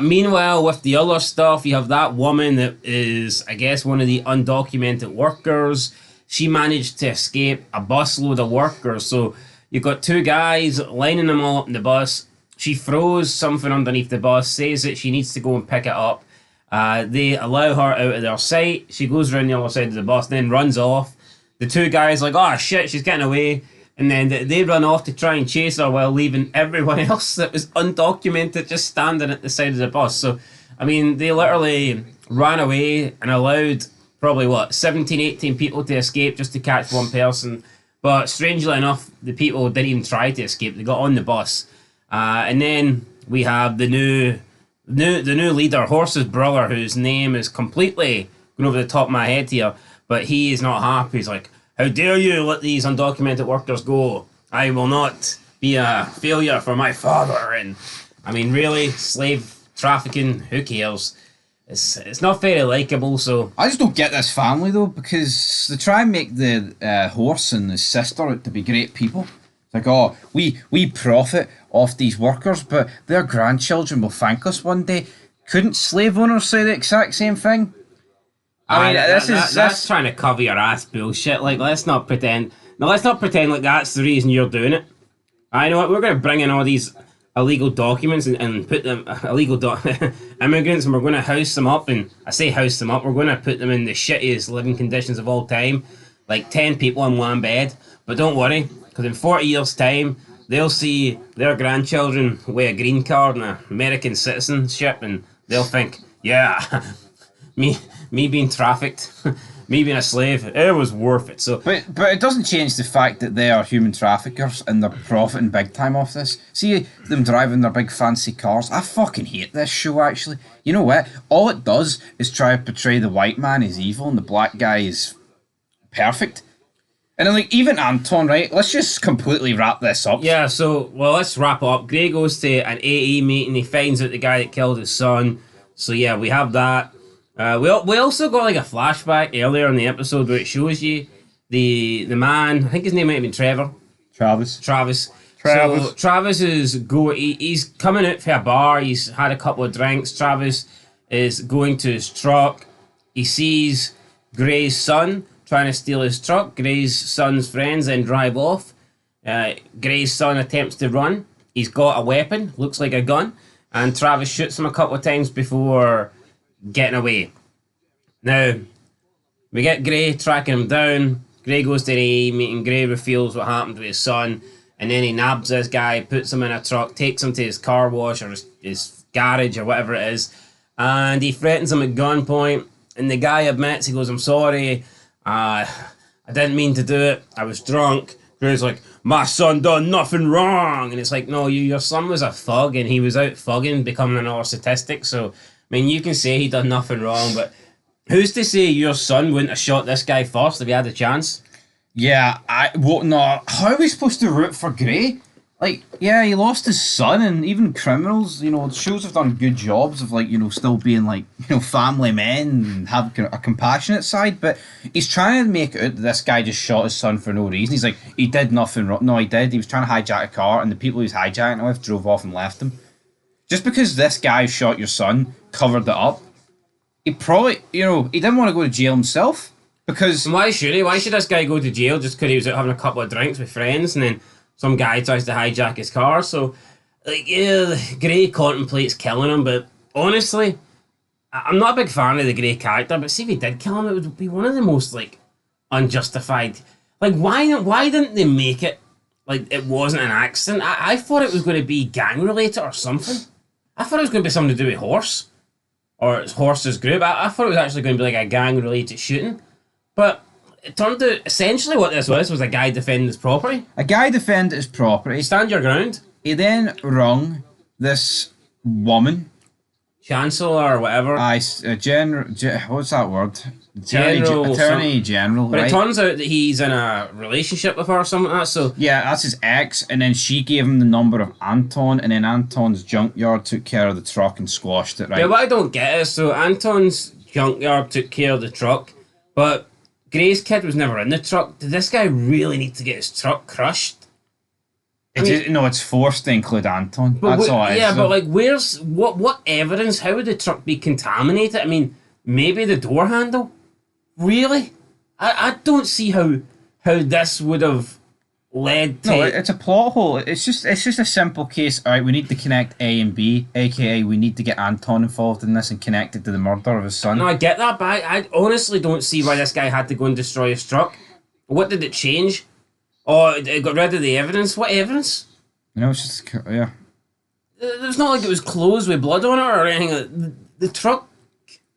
Meanwhile, with the other stuff, you have that woman that is, I guess, one of the undocumented workers. She managed to escape a busload of workers. So you've got 2 guys lining them all up in the bus. She throws something underneath the bus, says that she needs to go and pick it up. They allow her out of their sight. She goes around the other side of the bus, then runs off. The 2 guys like, oh shit, she's getting away. And then they run off to try and chase her while leaving everyone else that was undocumented just standing at the side of the bus. So, I mean, they literally ran away and allowed probably, 17, 18 people to escape just to catch one person. But strangely enough, the people didn't even try to escape. They got on the bus. And then we have the new leader, Horse's brother, whose name is completely going over the top of my head here, but he is not happy. He's like, how dare you let these undocumented workers go? I will not be a failure for my father. And I mean, really, slave trafficking, who cares? It's not very likeable, so... I just don't get this family, though, because they try and make the Horse and his sister out to be great people. It's like, oh, we profit off these workers, but their grandchildren will thank us one day. couldn't slave owners say the exact same thing? I mean, that's trying to cover your ass bullshit. Like, let's not pretend. No, let's not pretend like that's the reason you're doing it. I know what, we're going to bring in all these illegal documents and put them immigrants, and we're going to house them up. And I say house them up, we're going to put them in the shittiest living conditions of all time, like 10 people in one bed. But don't worry, because in 40 years' time, they'll see their grandchildren with a green card and American citizenship, and they'll think, yeah, me being trafficked, me being a slave, it was worth it. So, but it doesn't change the fact that they are human traffickers and they're profiting big time off this. See them driving their big fancy cars. I fucking hate this show. Actually, you know what? All it does is try to portray the white man as evil and the black guy is perfect. And then, like, even Anton, right? Let's just completely wrap this up. Yeah, so, well, let's wrap up. Gray goes to an AA meeting. He finds out the guy that killed his son. So, yeah, we have that. We also got, like, a flashback earlier in the episode where it shows you the man, I think his name might have been Trevor. Travis. So, Travis is he's coming out for a bar. He's had a couple of drinks. Travis is going to his truck. He sees Gray's son trying to steal his truck. Gray's son's friends then drive off. Gray's son attempts to run. He's got a weapon, looks like a gun, and Travis shoots him a couple of times before getting away. Now, we get Gray tracking him down. Gray goes to the AA meeting. Gray reveals what happened to his son, and then he nabs this guy, puts him in a truck, takes him to his car wash or his garage or whatever it is, and he threatens him at gunpoint, and the guy admits, he goes, I'm sorry, I didn't mean to do it. I was drunk. Gray's like, my son done nothing wrong. And it's like, no, your son was a thug and he was out thugging, becoming another statistic. So, I mean, you can say he done nothing wrong, but who's to say your son wouldn't have shot this guy first if he had the chance? Yeah, no. How are we supposed to root for Gray? Like, yeah, he lost his son, and even criminals, you know, the shows have done good jobs of, like, you know, still being, like, you know, family men and have a compassionate side, but he's trying to make it out that this guy just shot his son for no reason. He's like, he did nothing wrong. No, he did. He was trying to hijack a car, and the people he was hijacking it with drove off and left him. Just because this guy shot your son, covered it up, he probably, you know, he didn't want to go to jail himself, because... And why should he? Why should this guy go to jail just because he was out having a couple of drinks with friends, and then some guy tries to hijack his car? So, like, yeah, Gray contemplates killing him, but honestly, I'm not a big fan of the Gray character, but see if he did kill him, it would be one of the most, like, unjustified... Like, why didn't they make it like it wasn't an accident? I thought it was going to be gang-related or something. I thought it was going to be something to do with Horse, or Horse's group. I thought it was actually going to be like a gang-related shooting, but it turned out essentially what this was a guy defending his property. A guy defended his property. Stand your ground. He then wrung this woman. Chancellor or whatever. What's that word? General, Attorney General, but right? it turns out that he's in a relationship with her or something like that, so... Yeah, that's his ex, and then she gave him the number of Anton, and then Anton's junkyard took care of the truck and squashed it, right? Yeah, what I don't get is, so Anton's junkyard took care of the truck, but Gray's kid was never in the truck. Did this guy really need to get his truck crushed? It's forced to include Anton. That's all it is. Yeah, but like, where's... What evidence? How would the truck be contaminated? I mean, maybe the door handle? Really? I don't see how this would have led to... No, it's a plot hole. It's just a simple case. All right, we need to connect A and B, aka we need to get Anton involved in this and connect it to the murder of his son. No, I get that, but I honestly don't see why this guy had to go and destroy his truck. What did it change? Oh, it got rid of the evidence? What evidence? You know, it's just... Yeah. It's not like it was closed with blood on it or anything. The truck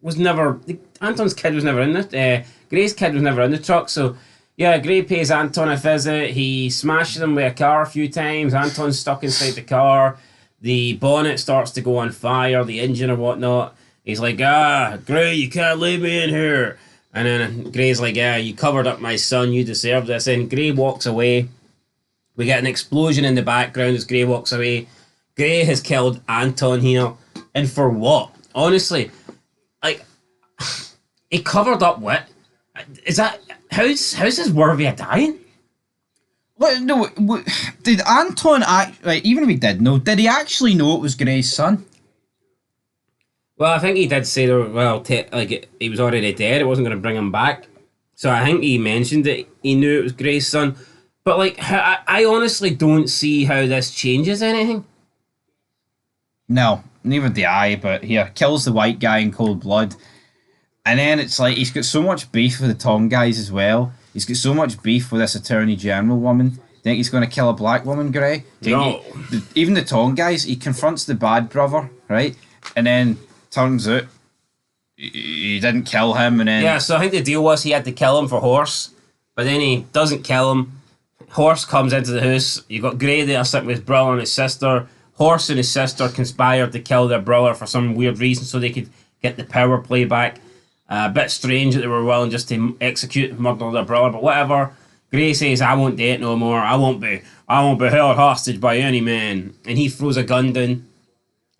was never... Anton's kid was never in it. Gray's kid was never in the truck, so... Yeah, Gray pays Anton a visit. He smashes him with a car a few times. Anton's stuck inside the car. The bonnet starts to go on fire, the engine or whatnot. He's like, Gray, you can't leave me in here. And then Gray's like, yeah, you covered up my son, you deserve this. And Gray walks away. We get an explosion in the background as Gray walks away. Gray has killed Anton here. And for what? Honestly, like, he covered up what? Is that... How's this worthy of dying? Well, no, did Anton even if he did know, did he actually know it was Gray's son? Well, I think he did say, he was already dead. It wasn't going to bring him back. So I think he mentioned that he knew it was Gray's son. But, like, I honestly don't see how this changes anything. No, neither do I, but here, kills the white guy in cold blood. And then it's like he's got so much beef with the Tong guys as well. He's got so much beef with this Attorney General woman. Think he's going to kill a black woman, Gray? No. Even the Tong guys, he confronts the bad brother, right? And then turns out he didn't kill him, and then... Yeah, so I think the deal was he had to kill him for Horse, but then he doesn't kill him. Horse comes into the house. You got Gray there sitting with his brother and his sister. Horse and his sister conspired to kill their brother for some weird reason so they could get the power play back. A bit strange that they were willing just to execute and murder their brother, but whatever. Gray says, I won't do it no more. I won't be held hostage by any man. And he throws a gun down.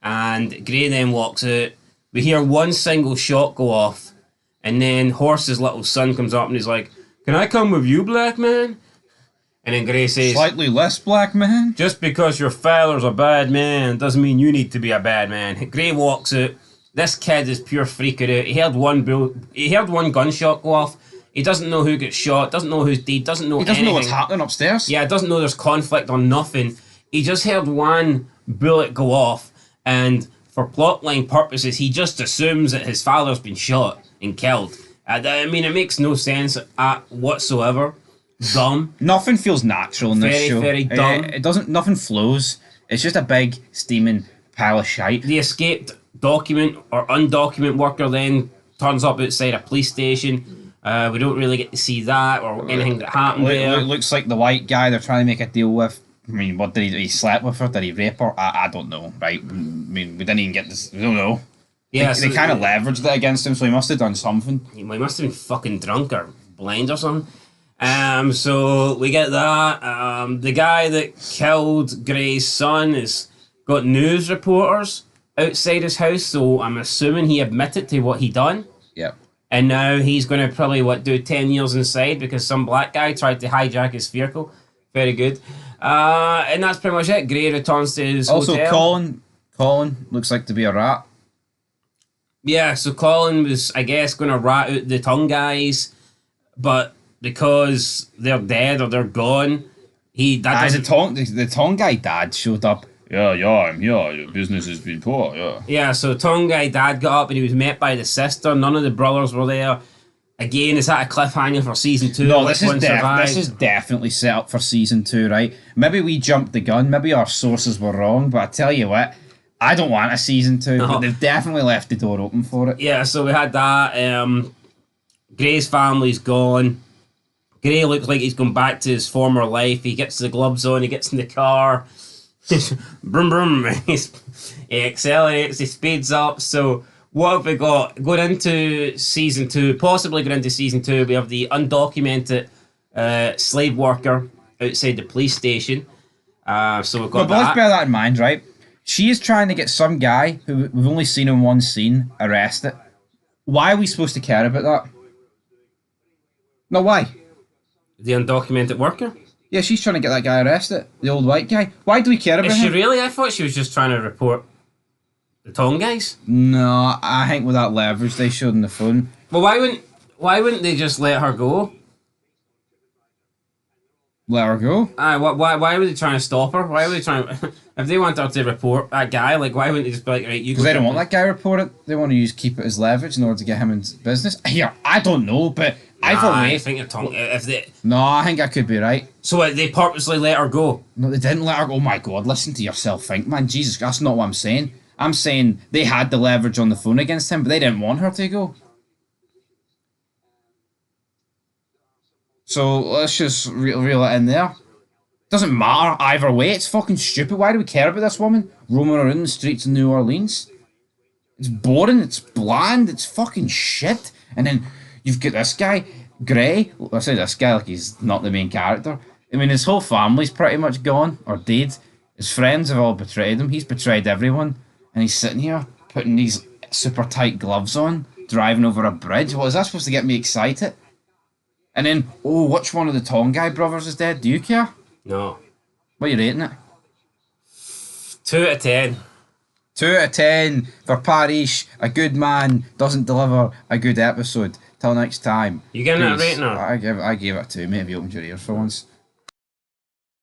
And Gray then walks out. We hear one single shot go off. And then Horse's little son comes up and he's like, can I come with you, black man? And then Gray says, slightly less black man? just because your father's a bad man doesn't mean you need to be a bad man. Gray walks out. This kid is pure freaking out. He heard one gunshot go off. He doesn't know who gets shot, doesn't know who's dead, doesn't know anything. He doesn't know what's happening upstairs. Yeah, doesn't know there's conflict or nothing. He just heard one bullet go off, and for plotline purposes, he just assumes that his father's been shot and killed. I mean, it makes no sense whatsoever. Dumb. Nothing feels natural in this show. Very dumb. It doesn't. Nothing flows. It's just a big steaming pile of shite. The escaped document or undocumented worker then turns up outside a police station. We don't really get to see that or anything that happened there. Looks like the white guy they're trying to make a deal with. I mean, what did he slept with her? Did he rape her? I don't know, right? I mean, we didn't even get this. We don't know. Yeah, they kind of leveraged it against him, so he must have done something. He must have been fucking drunk or blind or something. So we get that. The guy that killed Gray's son has got news reporters outside his house, so I'm assuming he admitted to what he done. Yep. And now he's going to probably, do 10 years inside because some black guy tried to hijack his vehicle. Very good. And that's pretty much it. Gray returns to his hotel. Colin looks like to be a rat. Yeah, so Colin was, I guess, going to rat out the Tongue guys, but because they're dead or they're gone, the Tongue guy dad showed up. Yeah, I'm here. Your business has been poor, yeah. Yeah, so Tongue guy dad got up and he was met by the sister. None of the brothers were there. Again, is that a cliffhanger for season 2? No, this is definitely set up for season 2, right? Maybe we jumped the gun. Maybe our sources were wrong, but I tell you what, I don't want a season 2, but they've definitely left the door open for it. Yeah, so we had that. Gray's family's gone. Gray looks like he's gone back to his former life. He gets the gloves on, he gets in the car. Brum brum. He accelerates, he speeds up. So what have we got? Going into season 2, possibly going into season 2, we have the undocumented slave worker outside the police station. So we've got but let's bear that in mind, right? She is trying to get some guy who we've only seen in one scene arrested. Why are we supposed to care about that? No, why? The undocumented worker? Yeah, she's trying to get that guy arrested. The old white guy. Why do we care about him? Is she really? I thought she was just trying to report the Tongue guys. No, I think with that leverage they showed on the phone. Well, why wouldn't they just let her go? Let her go? Why were they trying to stop her? Why were they trying? If they want her to report that guy, like why wouldn't they just be like, right, you? Because they don't want that guy reported. They want to keep it as leverage in order to get him in business. Here, I don't know, but I think your tongue. If they. No, I think I could be right. So they purposely let her go. No, they didn't let her go. Oh my God, listen to yourself think, man. Jesus, that's not what I'm saying. I'm saying they had the leverage on the phone against him, but they didn't want her to go. So let's just reel it in there. Doesn't matter either way. It's fucking stupid. Why do we care about this woman roaming around the streets of New Orleans? It's boring. It's bland. It's fucking shit. And then you've got this guy, Gray. I say this guy like he's not the main character. I mean, his whole family's pretty much gone or dead. His friends have all betrayed him. He's betrayed everyone. And he's sitting here putting these super tight gloves on, driving over a bridge. What is that supposed to get me excited? And then, which one of the Tongai brothers is dead? Do you care? No. What are you rating it? 2 out of 10. 2 out of 10 for Parish. A good man doesn't deliver a good episode. Till next time. You getting that Peace. rating or? I gave it a 2. Maybe opened your ears for once.